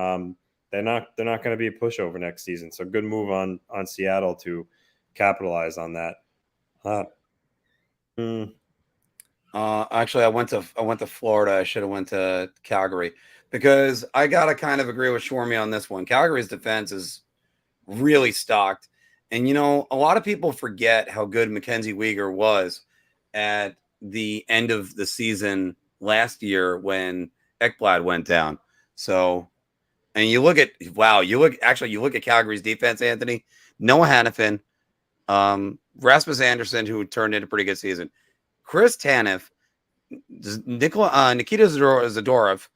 They're not going to be a pushover next season. So good move on Seattle to capitalize on that. Actually, I went to Florida. I should have went to Calgary because I gotta kind of agree with Shwarmy on this one. Calgary's defense is really stocked, and a lot of people forget how good MacKenzie Weegar was at the end of the season last year when Ekblad went down. So, and you look at Calgary's defense, Anthony. Noah Hannafin, Rasmus Anderson, who turned into a pretty good season. Chris Tanev, Nikita Zadorov,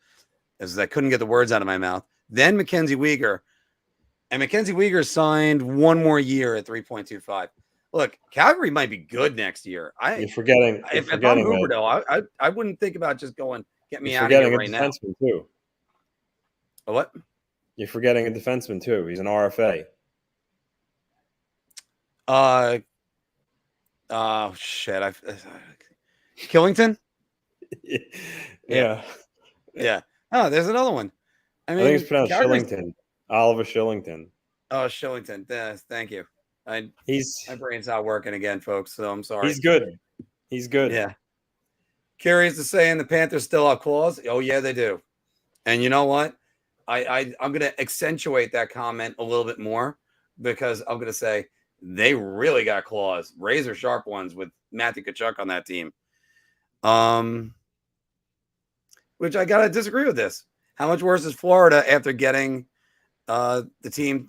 as I couldn't get the words out of my mouth. Then MacKenzie Weegar. And MacKenzie Weegar signed 1 more year at 3.25. Look, Calgary might be good next year. If I'm Huberdeau, I wouldn't think about just going, get me out of here right now. Too. A what? You're forgetting a defenseman, too. He's an RFA. Oh, shit. Killington? Yeah. Oh, there's another one. I think it's pronounced Shillington. Oliver Shillington. Oh, Shillington. Thank you. My brain's not working again, folks, so I'm sorry. He's good. Yeah. Curious to say, and the Panthers still have claws? Oh, yeah, they do. And you know what? I'm going to accentuate that comment a little bit more because I'm going to say they really got claws, razor sharp ones with Matthew Tkachuk on that team. Which I got to disagree with this. How much worse is Florida after getting the team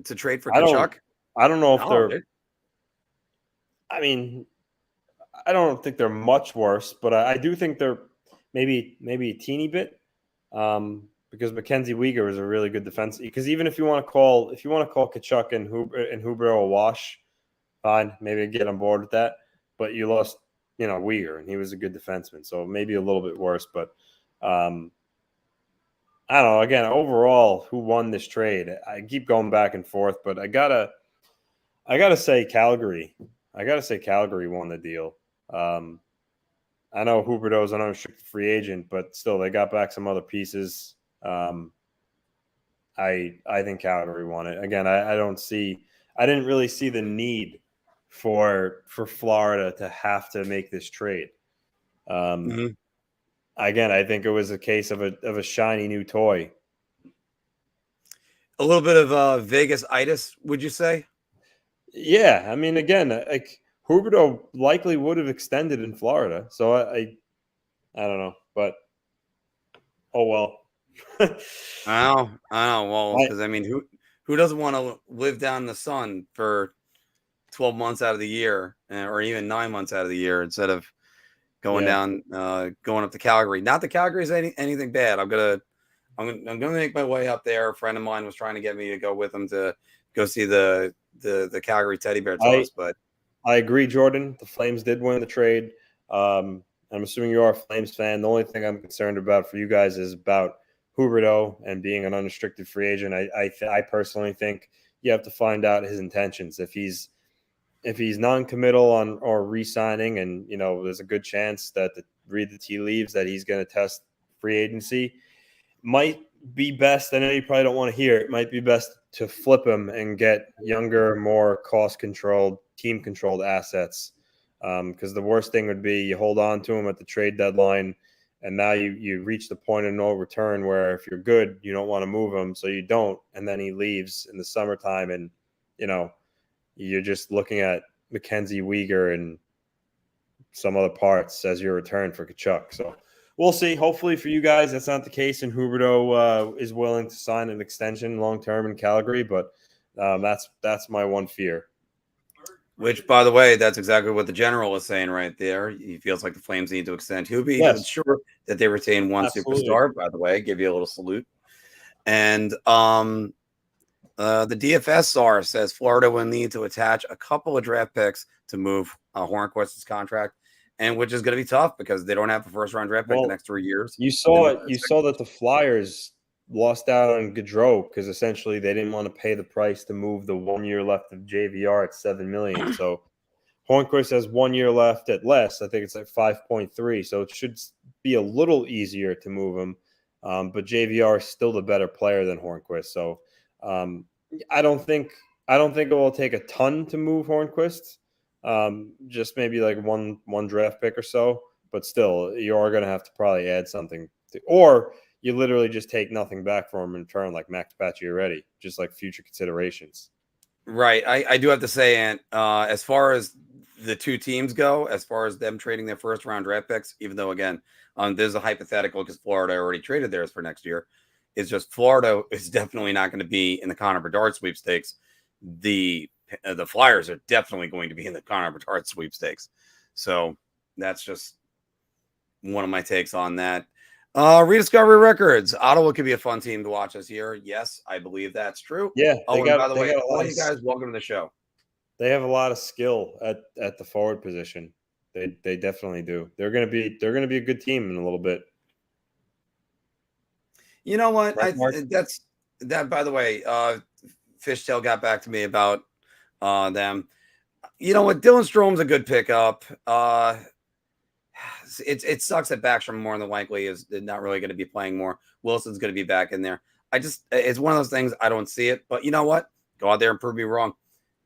to trade for Tkachuk? I don't know if they're – I mean, I don't think they're much worse, but I do think they're maybe a teeny bit because MacKenzie Weegar is a really good defense. Because even if you want to call Tkachuk and Huberdeau a wash, fine, maybe get on board with that. But you lost, Weegar, and he was a good defenseman, so maybe a little bit worse. But I don't know. Again, overall, who won this trade? I keep going back and forth, but I gotta say Calgary. I gotta say Calgary won the deal. I know Huberdeau's an unrestricted free agent, but still, they got back some other pieces. I think Calgary won it. Again, I didn't really see the need for Florida to have to make this trade. Again, I think it was a case of a shiny new toy. A little bit of Vegas-itis, would you say? Yeah, I mean, again, Huberdeau likely would have extended in Florida, so I don't know, but oh well. I don't know. Well, because I mean, who doesn't want to live down in the sun for 12 months out of the year, or even 9 months out of the year, instead of going down, going up to Calgary? Not that Calgary is anything bad. I'm gonna make my way up there. A friend of mine was trying to get me to go with him to go see the Calgary Teddy Bear toss, but I agree, Jordan. The Flames did win the trade. I'm assuming you are a Flames fan. The only thing I'm concerned about for you guys is about Huberdeau and being an unrestricted free agent. I personally think you have to find out his intentions. If he's non-committal on or re-signing, and there's a good chance that read the tea leaves that he's going to test free agency, might be best. I know you probably don't want to hear it. Might be best to flip him and get younger, more cost-controlled, team-controlled assets. Because the worst thing would be you hold on to him at the trade deadline, and now you reach the point of no return where if you're good, you don't want to move him, so you don't, and then he leaves in the summertime, and you're just looking at MacKenzie Weegar and some other parts as your return for Tkachuk. So we'll see. Hopefully for you guys, that's not the case, and Huberdeau is willing to sign an extension long term in Calgary. But that's my one fear. Which, by the way, that's exactly what the general is saying right there. He feels like the Flames need to extend Hubie to ensure that they retain one superstar. By the way, give you a little salute. And the DFSR says Florida will need to attach a couple of draft picks to move Hornquist's contract, and which is going to be tough because they don't have a first-round draft pick the next 3 years. You saw it. You saw that the Flyers lost out on Gaudreau because essentially they didn't want to pay the price to move the 1 year left of JVR at $7 million. So Hornqvist has 1 year left at less. I think it's like 5.3. So it should be a little easier to move him. But JVR is still the better player than Hornqvist. So I don't think it will take a ton to move Hornqvist. Just maybe like one draft pick or so. But still, you are going to have to probably add something or you literally just take nothing back from him in return, like Max Pacioretty, just like future considerations. Right. I do have to say, Ant, as far as the two teams go, as far as them trading their first round draft picks, even though, again, there's a hypothetical because Florida already traded theirs for next year. It's just Florida is definitely not going to be in the Connor Bedard sweepstakes. The Flyers are definitely going to be in the Connor Bedard sweepstakes. So that's just one of my takes on that. Rediscovery Records. Ottawa could be a fun team to watch this year. Yes, I believe that's true. Yeah. By the way, all you guys, welcome to the show. They have a lot of skill at the forward position. They definitely do. They're gonna be a good team in a little bit. You know what? That's that. By the way, Fishtail got back to me about them. You know what? Dylan Strome's a good pickup. It sucks that Backstrom more than likely is not really going to be playing more. Wilson's going to be back in there. It's one of those things. I don't see it, but you know what? Go out there and prove me wrong.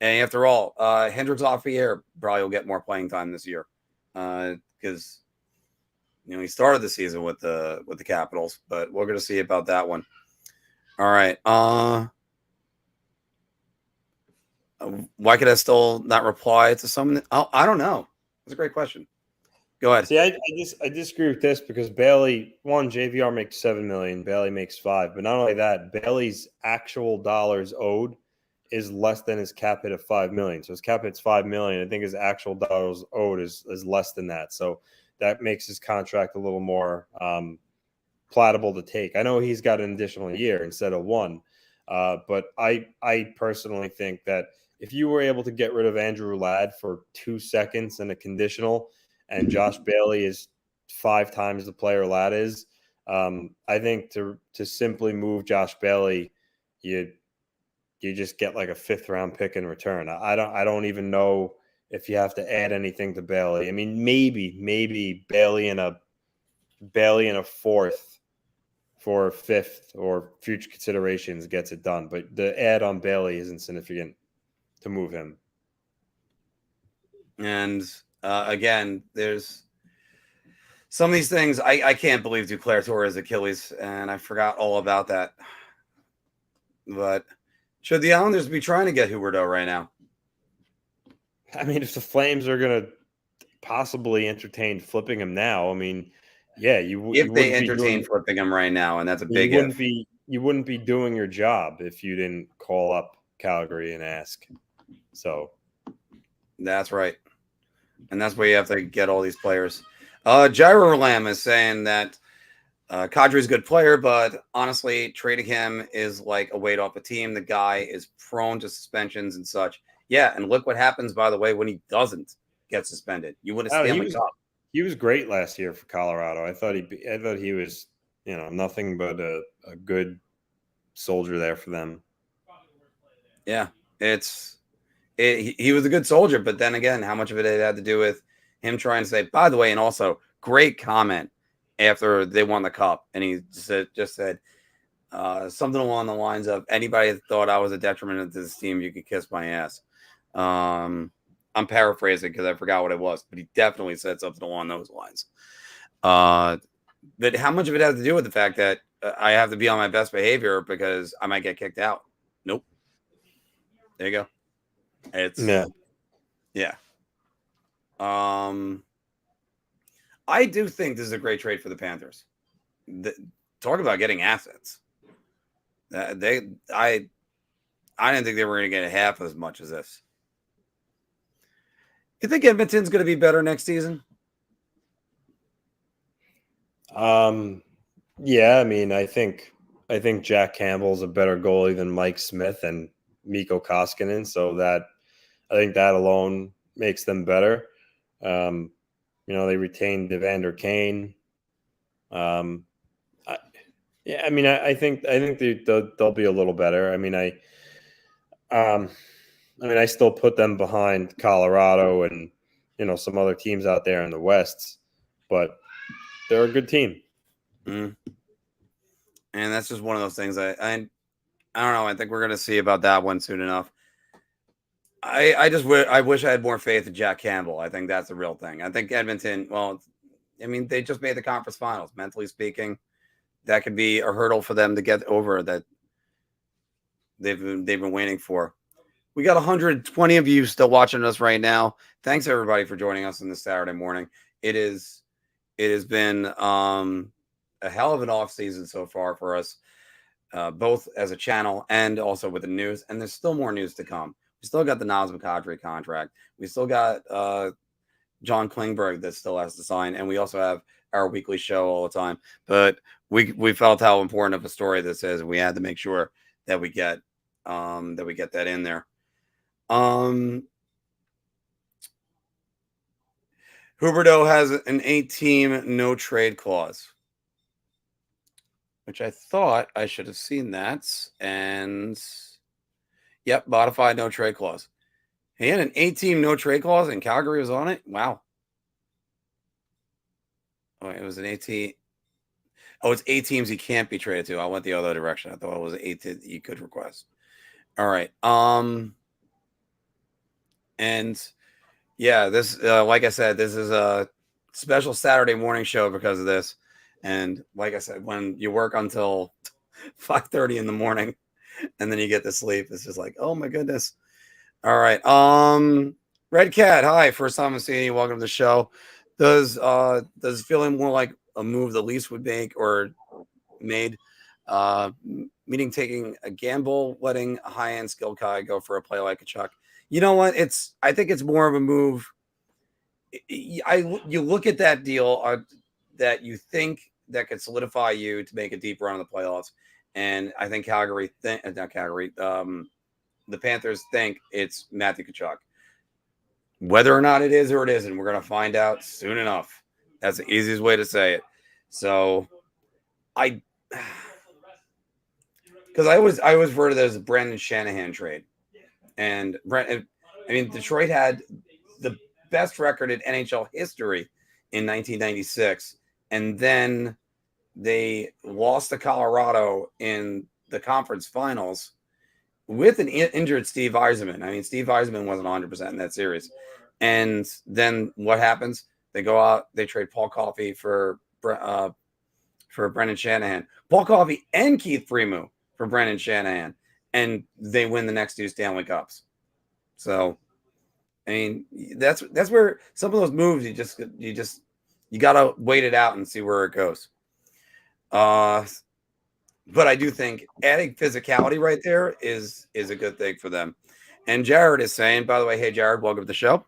And after all, Hendricks off the air probably will get more playing time this year because he started the season with the Capitals, but we're going to see about that one. All right. Why could I still not reply to someone? I don't know. That's a great question. Go ahead. See, I disagree with this because Bailey, JVR makes $7 million, Bailey makes $5 million. But not only that, Bailey's actual dollars owed is less than his cap hit of $5 million. So his cap hit's $5 million. I think his actual dollars owed is less than that. So that makes his contract a little more palatable to take. I know he's got an additional year instead of one. But I personally think that if you were able to get rid of Andrew Ladd for 2 seconds and a conditional, and Josh Bailey is 5 times the player Ladd is, I think to simply move Josh Bailey, you just get like a 5th round pick in return. I don't even know if you have to add anything to Bailey. I mean, maybe Bailey in a 4th for a 5th or future considerations gets it done, but the add on Bailey isn't significant to move him. And again, there's some of these things I can't believe Duclair tore his Achilles, and I forgot all about that. But should the Islanders be trying to get Huberdeau right now? I mean, if the Flames are going to possibly entertain flipping him now, I mean, yeah, if they entertain flipping him right now, and that's a big if. You wouldn't be doing your job if you didn't call up Calgary and ask. So that's right. And that's where you have to get all these players. Gyro Lamb is saying that Kadri's a good player, but honestly, trading him is like a weight off a team. The guy is prone to suspensions and such. Yeah, and look what happens, by the way, when he doesn't get suspended. You win a Stanley Cup. He was great last year for Colorado. I thought he was, nothing but a good soldier there for them. Yeah, he was a good soldier, but then again, how much of it had to do with him trying to say, by the way, and also great comment after they won the cup. And he just said something along the lines of, anybody that thought I was a detriment to this team, you could kiss my ass. I'm paraphrasing because I forgot what it was, but he definitely said something along those lines. But how much of it has to do with the fact that I have to be on my best behavior because I might get kicked out? Nope. There you go. Yeah. I do think this is a great trade for the Panthers. Talk about getting assets. I didn't think they were going to get half as much as this. You think Edmonton's going to be better next season? Yeah, I mean, I think Jack Campbell's a better goalie than Mike Smith and Mikko Koskinen, so that I think that alone makes them better. They retained Evander Kane. I think they'll be a little better. I still put them behind Colorado and some other teams out there in the West, but they're a good team. Mm. And that's just one of those things. I don't know. I think we're going to see about that one soon enough. I wish I had more faith in Jack Campbell. I think that's the real thing. I think Edmonton. Well, they just made the conference finals. Mentally speaking, that could be a hurdle for them to get over that they've been waiting for. We got 120 of you still watching us right now. Thanks everybody for joining us on this Saturday morning. It has been a hell of an off season so far for us, both as a channel and also with the news. And there's still more news to come. We still got the Nazem Kadri contract. We still got John Klingberg that still has to sign, and we also have our weekly show all the time. But we felt how important of a story this is. We had to make sure that we get that in there. Huberdeau has an 8-team no trade clause, which I thought I should have seen that. And yep, modified no trade clause. He had an 8-team no trade clause, and Calgary was on it. Wow. Oh, it was an 18. Oh, it's 8 teams he can't be traded to. I went the other direction. I thought it was 8 that you could request. All right. And yeah, this, like I said, this is a special Saturday morning show because of this. And like I said, when you work until 5:30 in the morning and then you get to sleep, it's just like, oh my goodness. All right. Red Cat, hi. First time I'm seeing you. Welcome to the show. Does it feel more like a move the Leafs would make or made? Meaning taking a gamble, letting a high-end skilled guy go for a play like Tkachuk. You know what? I think it's more of a move. You look at that deal that you think that could solidify you to make a deep run in the playoffs, and I think the Panthers think it's Matthew Tkachuk. Whether or not it is or it isn't, we're going to find out soon enough. That's the easiest way to say it. So, because I always refer to this as a Brendan Shanahan trade. And Detroit had the best record in NHL history in 1996. And then they lost to Colorado in the conference finals with an injured Steve Yzerman. Steve Yzerman wasn't 100% in that series. And then what happens? They go out, they trade Paul Coffey for Brendan Shanahan. Paul Coffey and Keith Primeau for Brendan Shanahan. And they win the next 2 Stanley Cups. So, that's where some of those moves you got to wait it out and see where it goes. But I do think adding physicality right there is a good thing for them. And Jared is saying, by the way, hey Jared, welcome to the show.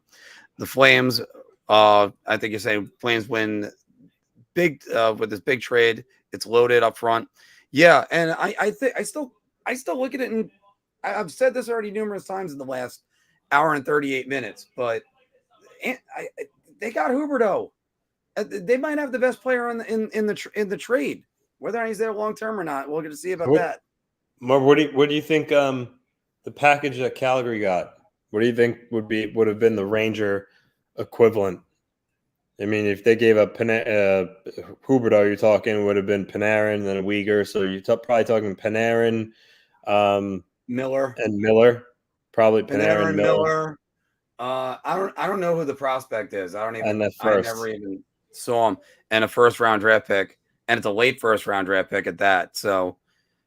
The Flames, I think you're saying Flames win big with this big trade. It's loaded up front. Yeah, and I still look at it, and I've said this already numerous times in the last hour and 38 minutes, but they got Huberdeau. They might have the best player in the trade. Whether or not he's there long term or not, we'll get to see about that. Mark, what do you think? The package that Calgary got, what do you think would have been the Ranger equivalent? If they gave up Huberdeau, you're talking would have been Panarin and Weegar, so you're probably talking Panarin, Miller and Miller, probably Panarin, Miller. I don't know who the prospect is. I never even saw him. And a first-round draft pick, and it's a late first-round draft pick at that. So,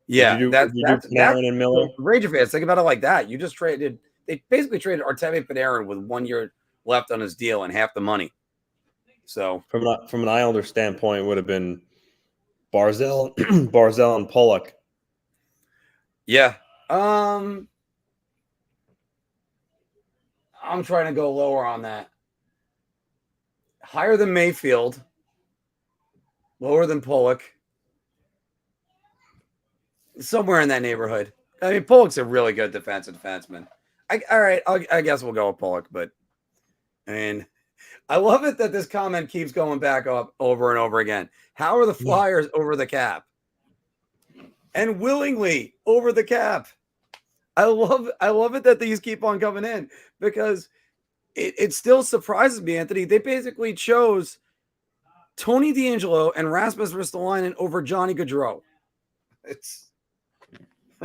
yeah, that's Panarin and Miller. Ranger fans, think about it like that. You just traded they basically traded Artemi Panarin with 1 year left on his deal and half the money. So from an Islander standpoint, it would have been Barzell, Barzell and Pollock. Yeah. I'm trying to go lower on that. Higher than Mayfield. Lower than Pollock. Somewhere in that neighborhood. I mean, Pollock's a really good defenseman. All right, I guess we'll go with Pollock, but I mean, I love it that this comment keeps going back up over and over again. How are the Flyers over the cap? And willingly over the cap. I love it that these keep on coming in because it still surprises me, Anthony. They basically chose Tony DeAngelo and Rasmus Ristolainen over Johnny Gaudreau. It's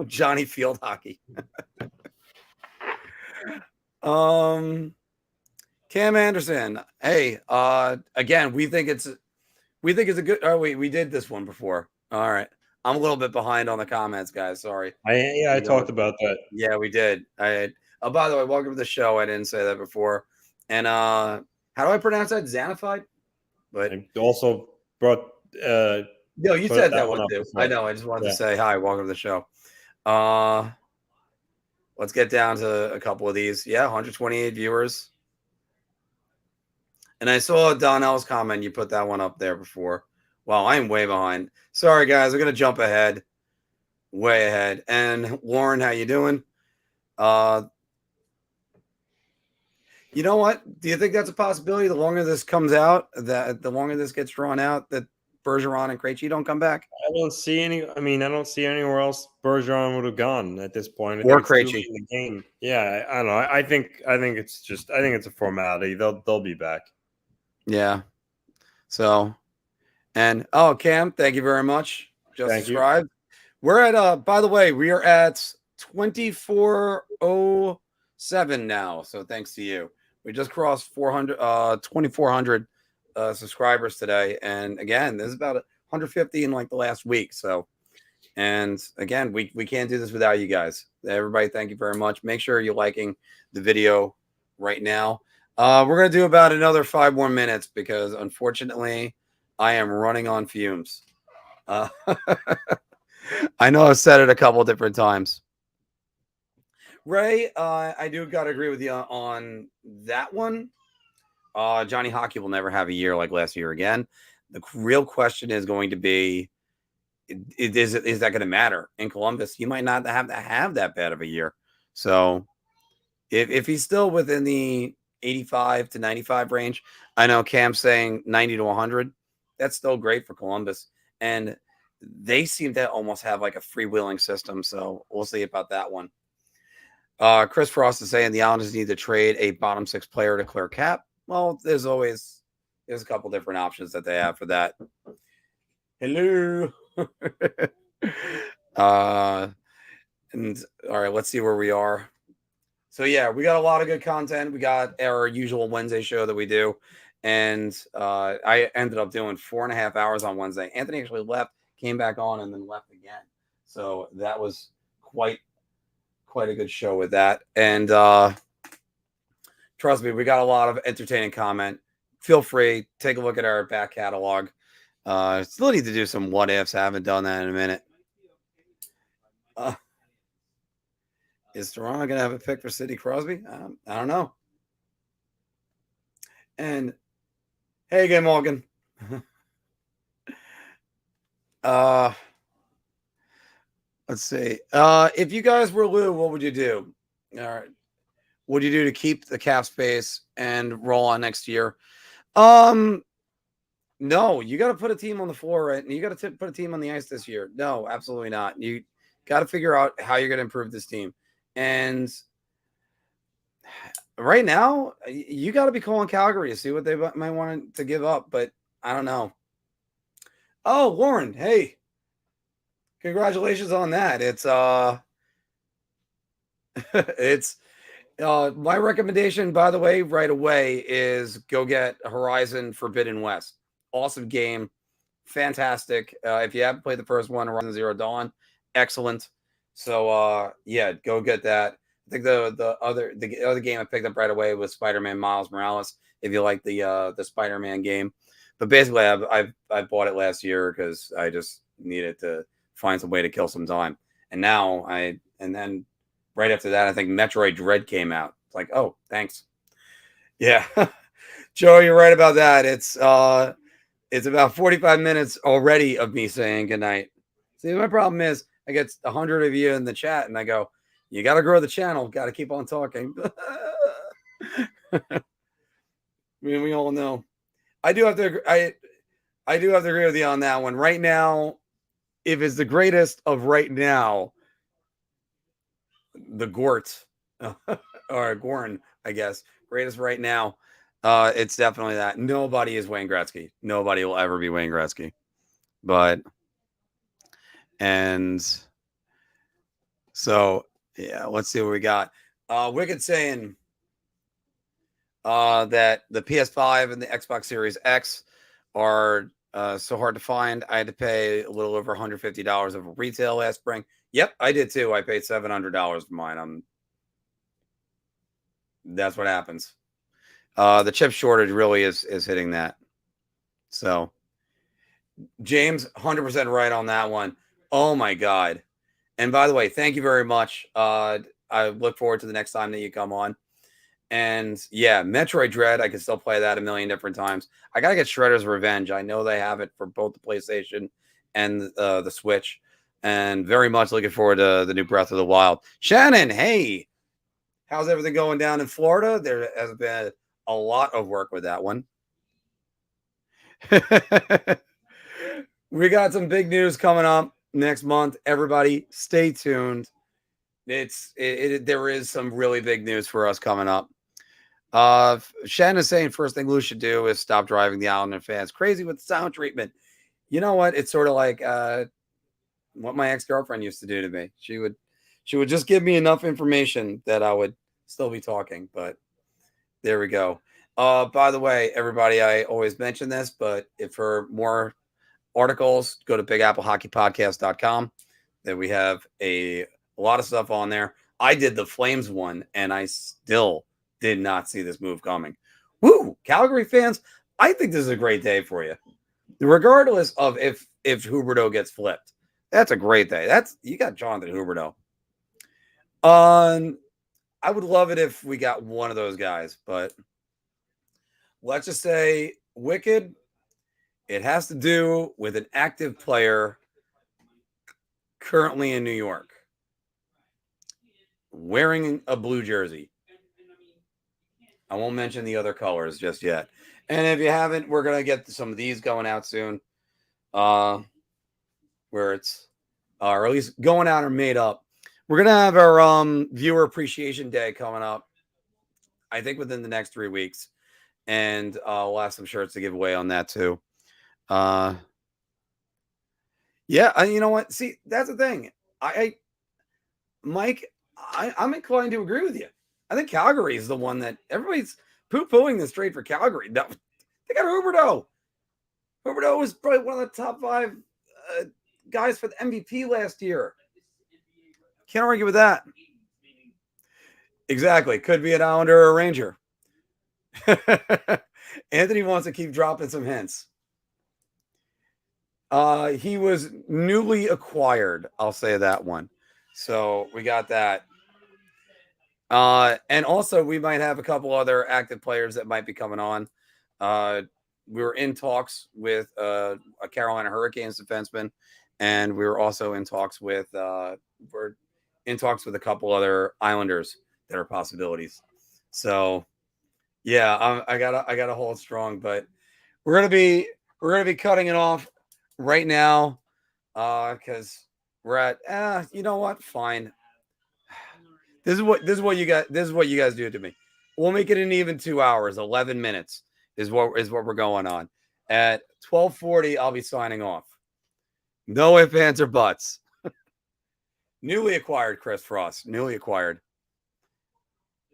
Johnny Field hockey. Cam Anderson. Hey, again, we think it's a good. Oh wait, we did this one before. All right, I'm a little bit behind on the comments, guys. Sorry. I talked about that. Yeah, we did. By the way, welcome to the show. I didn't say that before. And how do I pronounce that? Xanafied. But I also brought. No, you said that one too. Before. I know. I just wanted to say hi. Welcome to the show. Let's get down to a couple of these. Yeah, 128 viewers. And I saw Donnell's comment. You put that one up there before. Wow, I'm way behind. Sorry, guys. I'm going to jump ahead. Way ahead. And Lauren, how you doing? You know what? Do you think that's a possibility? The longer this comes out, that the longer this gets drawn out, that Bergeron and Krejci don't come back? I don't see anywhere else Bergeron would have gone at this point. Or Krejci in the game. Yeah, I don't know. I think it's a formality. They'll be back. Yeah. So, and Cam, thank you very much. Just subscribe. We're at by the way, we are at 2407 now. So thanks to you. We just crossed 2,400 subscribers today. And again, this is about 150 in like the last week. So, and again, we can't do this without you guys. Everybody, thank you very much. Make sure you're liking the video right now. We're going to do about another 5 more minutes because unfortunately I am running on fumes. I know I've said it a couple different times. Ray, I do got to agree with you on that one. Johnny Hockey will never have a year like last year again. The real question is going to be, is that going to matter? In Columbus, he might not have to have that bad of a year. So if he's still within the 85 to 95 range, I know Cam's saying 90 to 100. That's still great for Columbus. And they seem to almost have like a freewheeling system. So we'll see about that one. Chris Frost is saying the Islanders need to trade a bottom 6 player to clear cap. Well, there's a couple different options that they have for that. Hello. And all right, let's see where we are. So yeah, we got a lot of good content. We got our usual Wednesday show that we do. And I ended up doing 4.5 hours on Wednesday. Anthony actually left, came back on, and then left again. So that was quite a good show with that. And trust me, we got a lot of entertaining comment. Feel free, take a look at our back catalog. Still need to do some what ifs. I haven't done that in a minute. Is Toronto going to have a pick for Sidney Crosby? I don't know. And hey again, Morgan. Let's see. If you guys were Lou, what would you do? All right. What would you do to keep the cap space and roll on next year? No, you got to put a team on the floor, right? And you got to put a team on the ice this year. No, absolutely not. You got to figure out how you're going to improve this team. And right now, you got to be calling Calgary to see what they might want to give up. But I don't know. Oh, Lauren, hey. Congratulations on that. It's my recommendation, by the way, right away is go get Horizon Forbidden West. Awesome game. Fantastic. If you haven't played the first one, Horizon Zero Dawn, excellent. So yeah, go get that. I think the other game I picked up right away was Spider-Man Miles Morales. If you like the Spider-Man game, but basically I bought it last year because I just needed to find some way to kill some time. And now then right after that, I think Metroid Dread came out. It's like, oh, thanks. Yeah, Joe, you're right about that. It's about 45 minutes already of me saying goodnight. See, my problem is I get 100 of you in the chat, and I go, you got to grow the channel. Got to keep on talking. I mean, we all know. I do have to agree with you on that one. Right now, if it's the greatest of right now, the Gort or Gorn, I guess, greatest right now, it's definitely that. Nobody is Wayne Gretzky. Nobody will ever be Wayne Gretzky. And so, yeah, let's see what we got. Wicked saying that the PS5 and the Xbox Series X are so hard to find. I had to pay a little over $150 of retail last spring. Yep, I did too. I paid $700 for mine. That's what happens. The chip shortage really is hitting that. So, James, 100% right on that one. Oh my God. And by the way, thank you very much. I look forward to the next time that you come on. And yeah, Metroid Dread, I can still play that a million different times. I got to get Shredder's Revenge. I know they have it for both the PlayStation and the Switch. And very much looking forward to the new Breath of the Wild. Shannon, hey, how's everything going down in Florida? There has been a lot of work with that one. We got some big news coming up next month. Everybody, stay tuned. There is some really big news for us coming up. Shannon is saying first thing Lou should do is stop driving the Islander fans crazy with sound treatment. You know what? It's sort of like what my ex-girlfriend used to do to me. She would just give me enough information that I would still be talking. But there we go. By the way, everybody, I always mention this, but if for more articles, go to BigAppleHockeyPodcast.com. That we have a lot of stuff on there. I did the Flames one, and I still did not see this move coming. Woo! Calgary fans, I think this is a great day for you. Regardless of if Huberdeau gets flipped. That's a great day. You got Jonathan Huberdeau. I would love it if we got one of those guys, but let's just say Wicked, it has to do with an active player currently in New York wearing a blue jersey. I won't mention the other colors just yet. And if you haven't, we're going to get some of these going out soon. Where it's, or at least going out or made up. We're going to have our viewer appreciation day coming up, I think within the next 3 weeks. And we'll have some shirts to give away on that too. Yeah, you know what? See, that's the thing. Mike, I'm inclined to agree with you. I think Calgary is the one that everybody's poo-pooing this trade for Calgary. No, they got Huberdeau. Huberdeau was probably one of the top 5 guys for the MVP last year. Can't argue with that. Exactly. Could be an Islander or a Ranger. Anthony wants to keep dropping some hints. He was newly acquired. I'll say that one. So we got that. And also we might have a couple other active players that might be coming on. We were in talks with a Carolina Hurricanes defenseman, and we were also in talks with a couple other Islanders that are possibilities. So yeah, I gotta hold strong, but we're gonna be cutting it off right now because we're at you know what? Fine. This is what you guys do to me. We'll make it an even 2 hours. 11 minutes is what we're going on. At 12:40, I'll be signing off. No ifs, ands, or buts. Newly acquired Chris Frost. Newly acquired.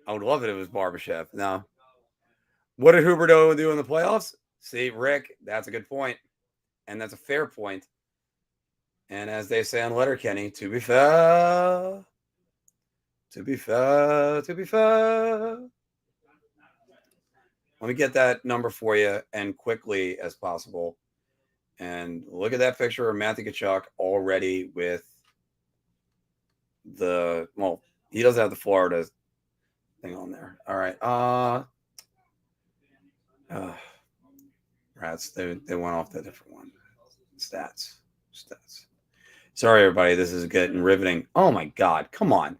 I would love it if it was Barbashev. Now, what did Huberdeau do in the playoffs? See, Rick, that's a good point. And that's a fair point. And as they say on Letterkenny, to be fair. To be fair. Let me get that number for you and quickly as possible. And look at that picture of Matthew Tkachuk already with he doesn't have the Florida thing on there. All right. Rats, they went off the different one. Stats. Sorry, everybody. This is getting riveting. Oh, my God. Come on.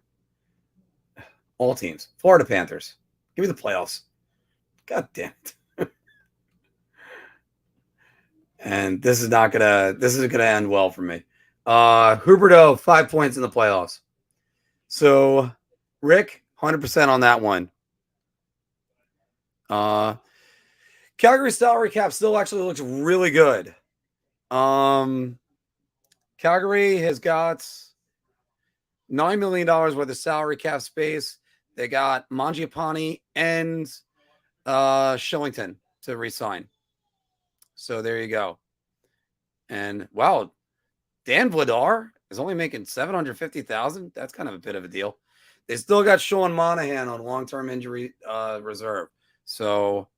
All teams. Florida Panthers. Give me the playoffs. God damn it. And this isn't gonna end well for me. Huberdeau, 5 points in the playoffs. So Rick, 100% on that one. Calgary salary cap still actually looks really good. Calgary has got $9 million worth of salary cap space. They got Mangiapane and Shillington to re-sign. So there you go. And wow, Dan Vladar is only making $750,000. That's kind of a bit of a deal. They still got Sean Monahan on long-term injury reserve. So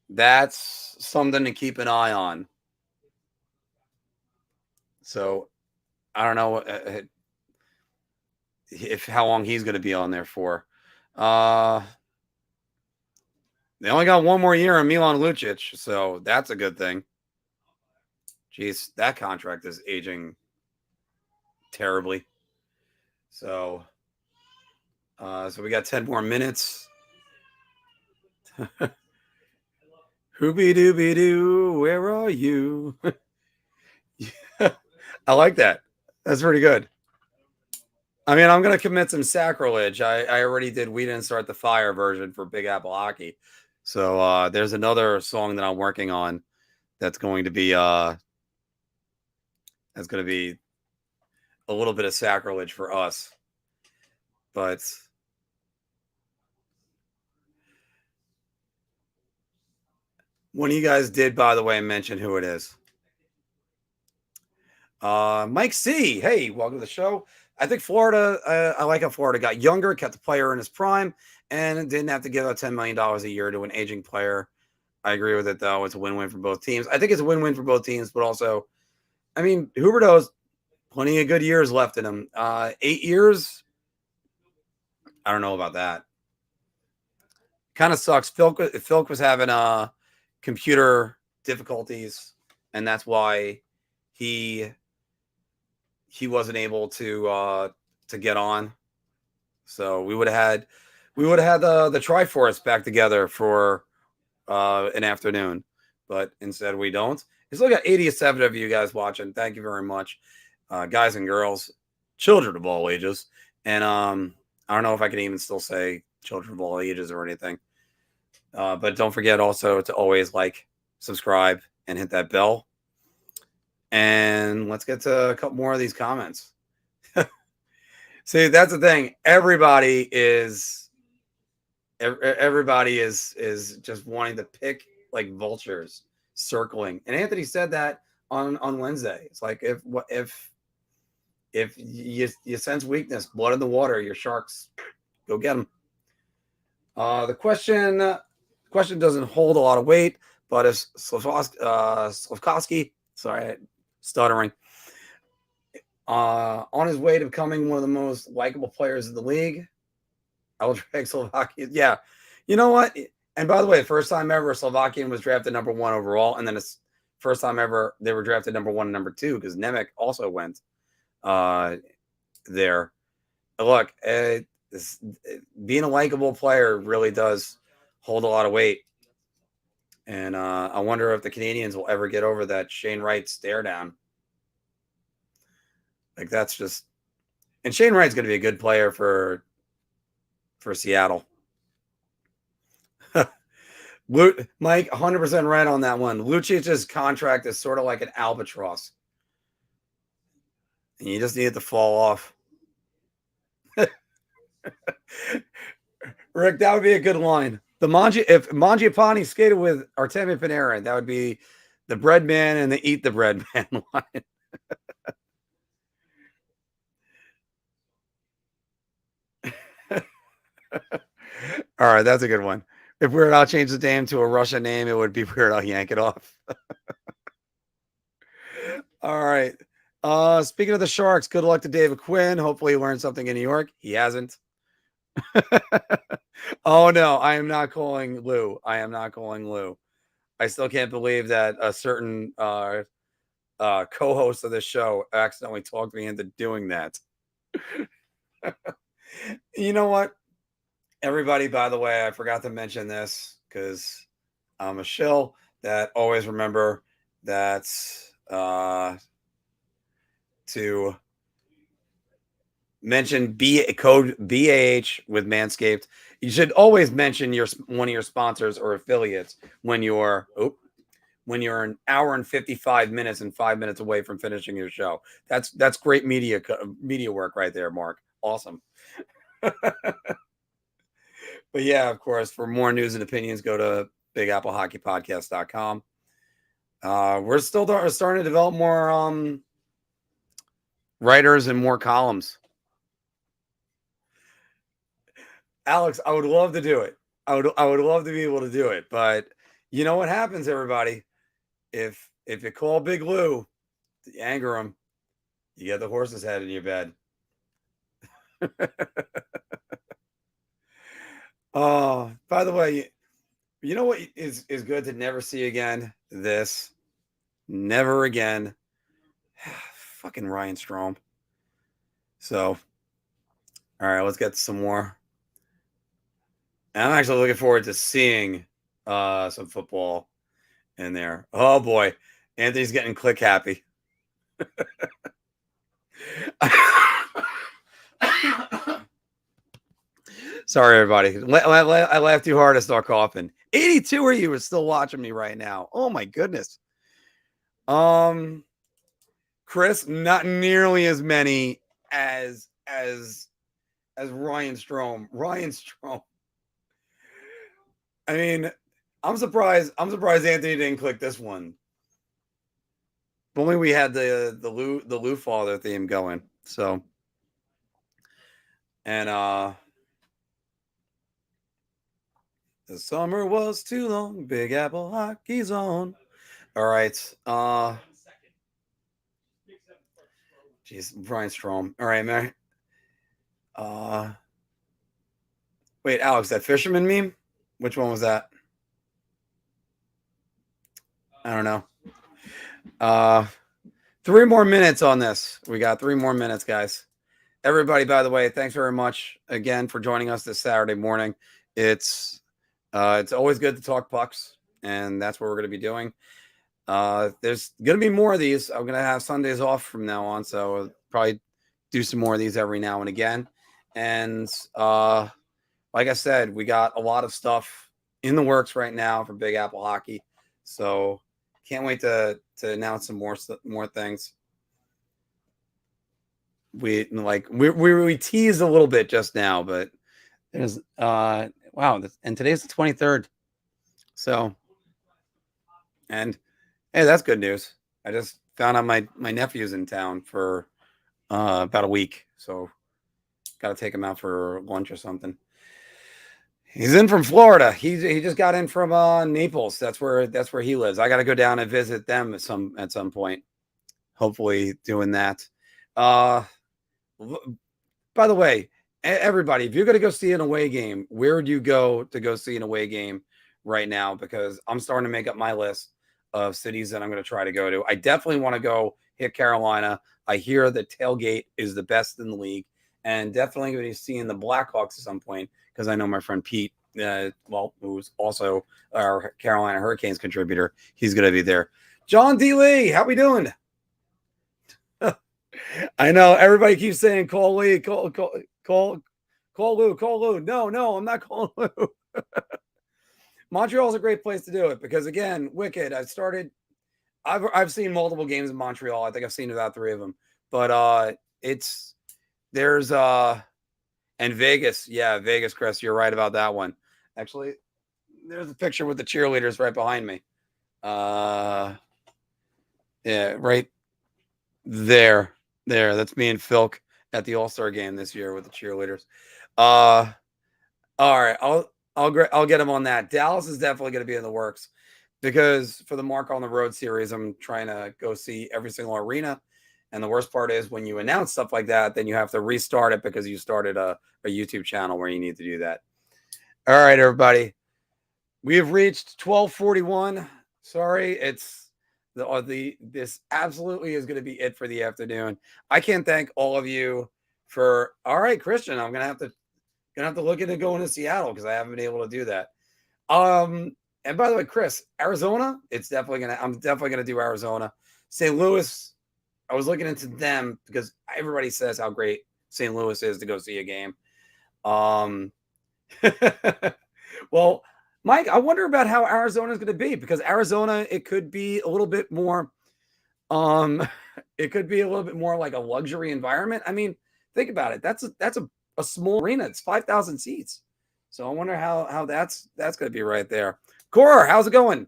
that's something to keep an eye on. So I don't know how long he's going to be on there for. They only got one more year on Milan Lucic, so that's a good thing. Jeez, that contract is aging terribly. So we got 10 more minutes. Hoobie dooby doo, where are you? Yeah, I like that. That's pretty good. I mean, I'm going to commit some sacrilege. I already did We Didn't Start the Fire version for Big Apple Hockey. So there's another song that I'm working on that's going to be a little bit of sacrilege for us. But one of you guys did, by the way, mention who it is. Mike C. Hey, welcome to the show. I think Florida, I like how Florida got younger, kept the player in his prime, and didn't have to give out $10 million a year to an aging player. I agree with it, though. It's a win-win for both teams. I think it's a win-win for both teams, but also, I mean, Huberdeau's plenty of good years left in him. 8 years? I don't know about that. Kind of sucks. Philk was having computer difficulties, and that's why he wasn't able to get on. So we would have had the Triforce back together for an afternoon, but instead we don't. There's still got 87 of you guys watching. Thank you very much, guys and girls, children of all ages. And I don't know if I can even still say children of all ages or anything. But don't forget also to always like, subscribe, and hit that bell. And let's get to a couple more of these comments. See, that's the thing. Everybody is just wanting to pick like vultures, circling. And Anthony said that on Wednesday. It's like if you sense weakness, blood in the water, your sharks, go get them. The question doesn't hold a lot of weight, but if Slavkovsky, sorry, stuttering, on his way to becoming one of the most likable players in the league, I will drag Slovakia. Yeah. You know what? And by the way, first time ever Slovakian was drafted number 1 overall, and then it's first time ever they were drafted number 1 and number 2 because Nemec also went there. Look, being a likable player really does hold a lot of weight. And I wonder if the Canadiens will ever get over that Shane Wright stare down. Like, that's just... And Shane Wright's going to be a good player for Seattle. Mike, 100% right on that one. Lucic's contract is sort of like an albatross. And you just need it to fall off. Rick, that would be a good line. If Mangiapane skated with Artemi Panarin, that would be the bread man and the eat the bread man line. All right, that's a good one. If Weird Al changed the name to a Russian name, it would be Weird Al Yank It Off. All right. Speaking of the Sharks, good luck to David Quinn. Hopefully he learned something in New York. He hasn't. Oh no, I am not calling Lou. I am not calling Lou. I still can't believe that a certain co-host of the show accidentally talked me into doing that. You know what? Everybody, by the way, I forgot to mention this because I'm a shill that always remember that to mention code BAH with Manscaped. You should always mention one of your sponsors or affiliates when you're an hour and 55 minutes and 5 minutes away from finishing your show. That's great media work right there, Mark. Awesome. But yeah, of course, for more news and opinions, go to BigAppleHockeyPodcast.com. We're still starting to develop more writers and more columns. Alex, I would love to do it. I would love to be able to do it, but you know what happens, everybody? If you call Big Lou, you anger him, you get the horse's head in your bed. Oh, by the way, you know what is good to never see again? This. Never again. Fucking Ryan Strome. So, all right, let's get some more. And I'm actually looking forward to seeing some football in there. Oh boy, Anthony's getting click happy. Sorry, everybody. I laughed too hard to start coughing. 82 of you are still watching me right now. Oh my goodness. Chris, not nearly as many as Ryan Strome. Ryan Strome. I mean, I'm surprised Anthony didn't click this one. If only we had the Lou Father theme going. So, and the summer was too long. Big Apple Hockey Zone. All right. Jeez, Brian Strome. All right, man. Wait, Alex, that fisherman meme? Which one was that? I don't know. 3 more minutes on this. We got 3 more minutes, guys. Everybody, by the way, thanks very much again for joining us this Saturday morning. It's always good to talk pucks, and that's what we're going to be doing. There's going to be more of these. I'm going to have Sundays off from now on, so I'll probably do some more of these every now and again. And like I said, we got a lot of stuff in the works right now for Big Apple Hockey, so can't wait to announce some more things. We teased a little bit just now, but there's wow, and today's the 23rd. So, and hey, that's good news. I just found out my nephew's in town for about a week, so got to take him out for lunch or something. He's in from Florida. He just got in from Naples. That's where he lives. I got to go down and visit them at some point. Hopefully, doing that. By the way, everybody, if you're going to go see an away game, where would you go to go see an away game right now? Because I'm starting to make up my list of cities that I'm going to try to go to. I definitely want to go hit Carolina. I hear that tailgate is the best in the league, and definitely going to be seeing the Blackhawks at some point because I know my friend Pete, who's also our Carolina Hurricanes contributor, he's going to be there. John D. Lee, how we doing? I know everybody keeps saying call Lee, call Lou. No, I'm not calling Lou. Montreal's a great place to do it because again, Wicked. I've seen multiple games in Montreal. I think I've seen about 3 of them. But there's and Vegas. Yeah, Vegas, Chris, you're right about that one. Actually, there's a picture with the cheerleaders right behind me. Yeah, right there. That's me and Philk at the All-Star game this year with the cheerleaders. All right, I'll get him on that. Dallas is definitely going to be in the works because for the Marc on the Road series, I'm trying to go see every single arena. And the worst part is when you announce stuff like that, then you have to restart it because you started a YouTube channel where you need to do that. All right, everybody. We have reached 12:41. Sorry, it's this absolutely is going to be it for the afternoon. I can't thank all of you for. All right, Christian, I'm gonna have to look into going to Seattle because I haven't been able to do that. And by the way, Chris, Arizona, I'm definitely gonna do Arizona. St. Louis, I was looking into them because everybody says how great St. Louis is to go see a game. Well, Mike, I wonder about how Arizona is going to be because Arizona, it could be a little bit more, it could be a little bit more like a luxury environment. I mean, think about it. That's a small arena. It's 5,000 seats. So I wonder how that's going to be right there. Cora, how's it going?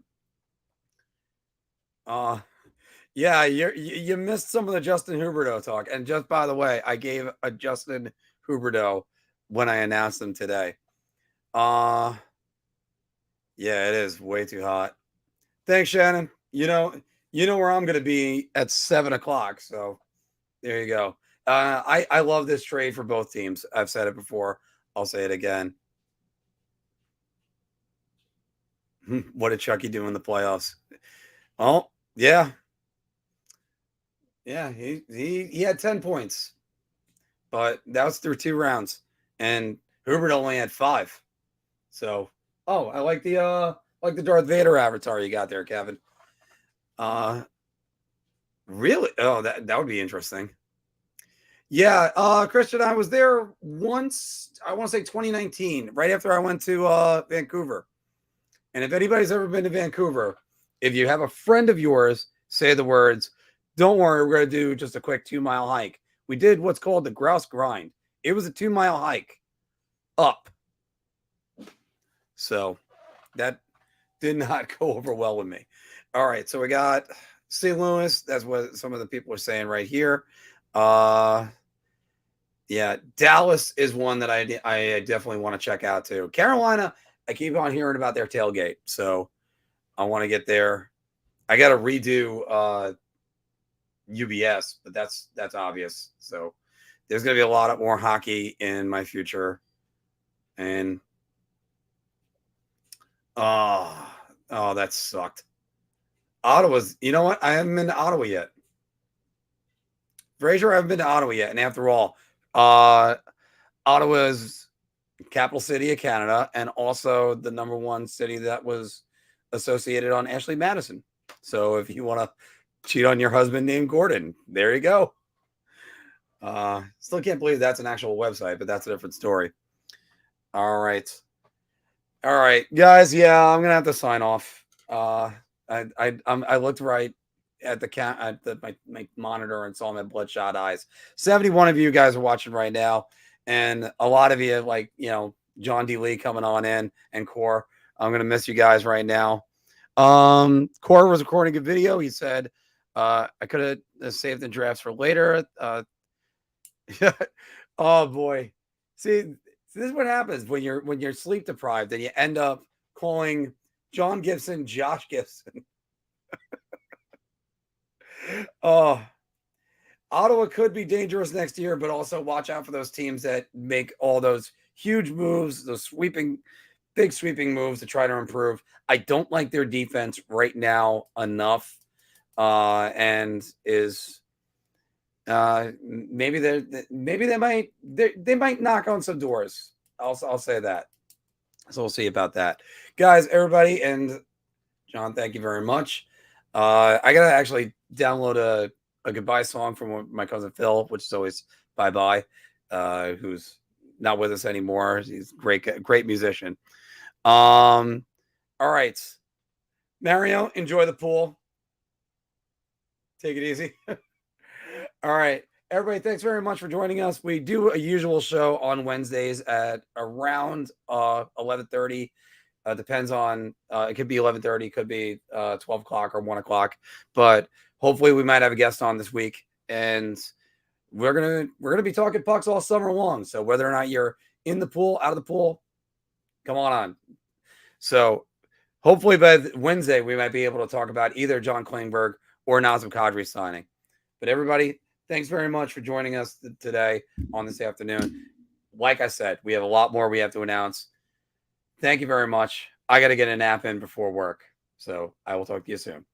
Yeah, you missed some of the Justin Huberdeau talk. And just by the way, I gave a Justin Huberdeau when I announced him today. Yeah, it is way too hot. Thanks, Shannon. You know where I'm going to be at 7:00. So there you go. I love this trade for both teams. I've said it before. I'll say it again. What did Chucky do in the playoffs? Oh, yeah. Yeah, he had 10 points. But that was through 2 rounds. And Hubert only had 5. So, I like the Darth Vader avatar you got there, Kevin. Really? Oh, that would be interesting. Yeah, Christian, I was there once, I want to say 2019, right after I went to Vancouver. And if anybody's ever been to Vancouver, if you have a friend of yours, say the words, don't worry, we're going to do just a quick 2-mile hike. We did what's called the Grouse Grind. It was a 2-mile hike up. So that did not go over well with me. All right, so we got St. Louis. That's what some of the people are saying right here. Yeah, Dallas is one that I definitely want to check out too. Carolina, I keep on hearing about their tailgate, so I want to get there. I got to redo UBS, but that's obvious. So there's going to be a lot more hockey in my future, and oh, that sucked. Ottawa's. You know what? I haven't been to Ottawa yet. Fraser, I haven't been to Ottawa yet, and after all, Ottawa is capital city of Canada and also the number 1 city that was associated on Ashley Madison. So if you want to cheat on your husband named Gordon, there you go. Still can't believe that's an actual website, but that's a different story. All right, guys. Yeah, I'm gonna have to sign off. I looked right at the my monitor and saw my bloodshot eyes. 71 of you guys are watching right now, and a lot of you like John D. Lee coming on in and Core. I'm gonna miss you guys right now. Core was recording a video. He said I could have saved the drafts for later. Oh boy, see, this is what happens when you're sleep deprived and you end up calling John Gibson Josh Gibson. Oh, Ottawa could be dangerous next year, but also watch out for those teams that make all those huge moves, those big sweeping moves to try to improve. I don't like their defense right now enough, and is maybe they might knock on some doors. I'll say that. So we'll see about that, guys. Everybody, and John, thank you very much. I gotta actually download a goodbye song from my cousin Phil, which is always bye bye. Who's not with us anymore. He's great musician. All right, Mario, enjoy the pool. Take it easy. All right, everybody, thanks very much for joining us. We do a usual show on Wednesdays at around 11:30. Depends on it could be 11:30, could be 12 o'clock or 1 o'clock, but hopefully we might have a guest on this week, and we're gonna be talking pucks all summer long. So whether or not you're in the pool, out of the pool, Come on. So hopefully by Wednesday, we might be able to talk about either John Klingberg or Nazem Kadri signing. But everybody, thanks very much for joining us today on this afternoon. Like I said, we have a lot more we have to announce. Thank you very much. I got to get a nap in before work. So I will talk to you soon.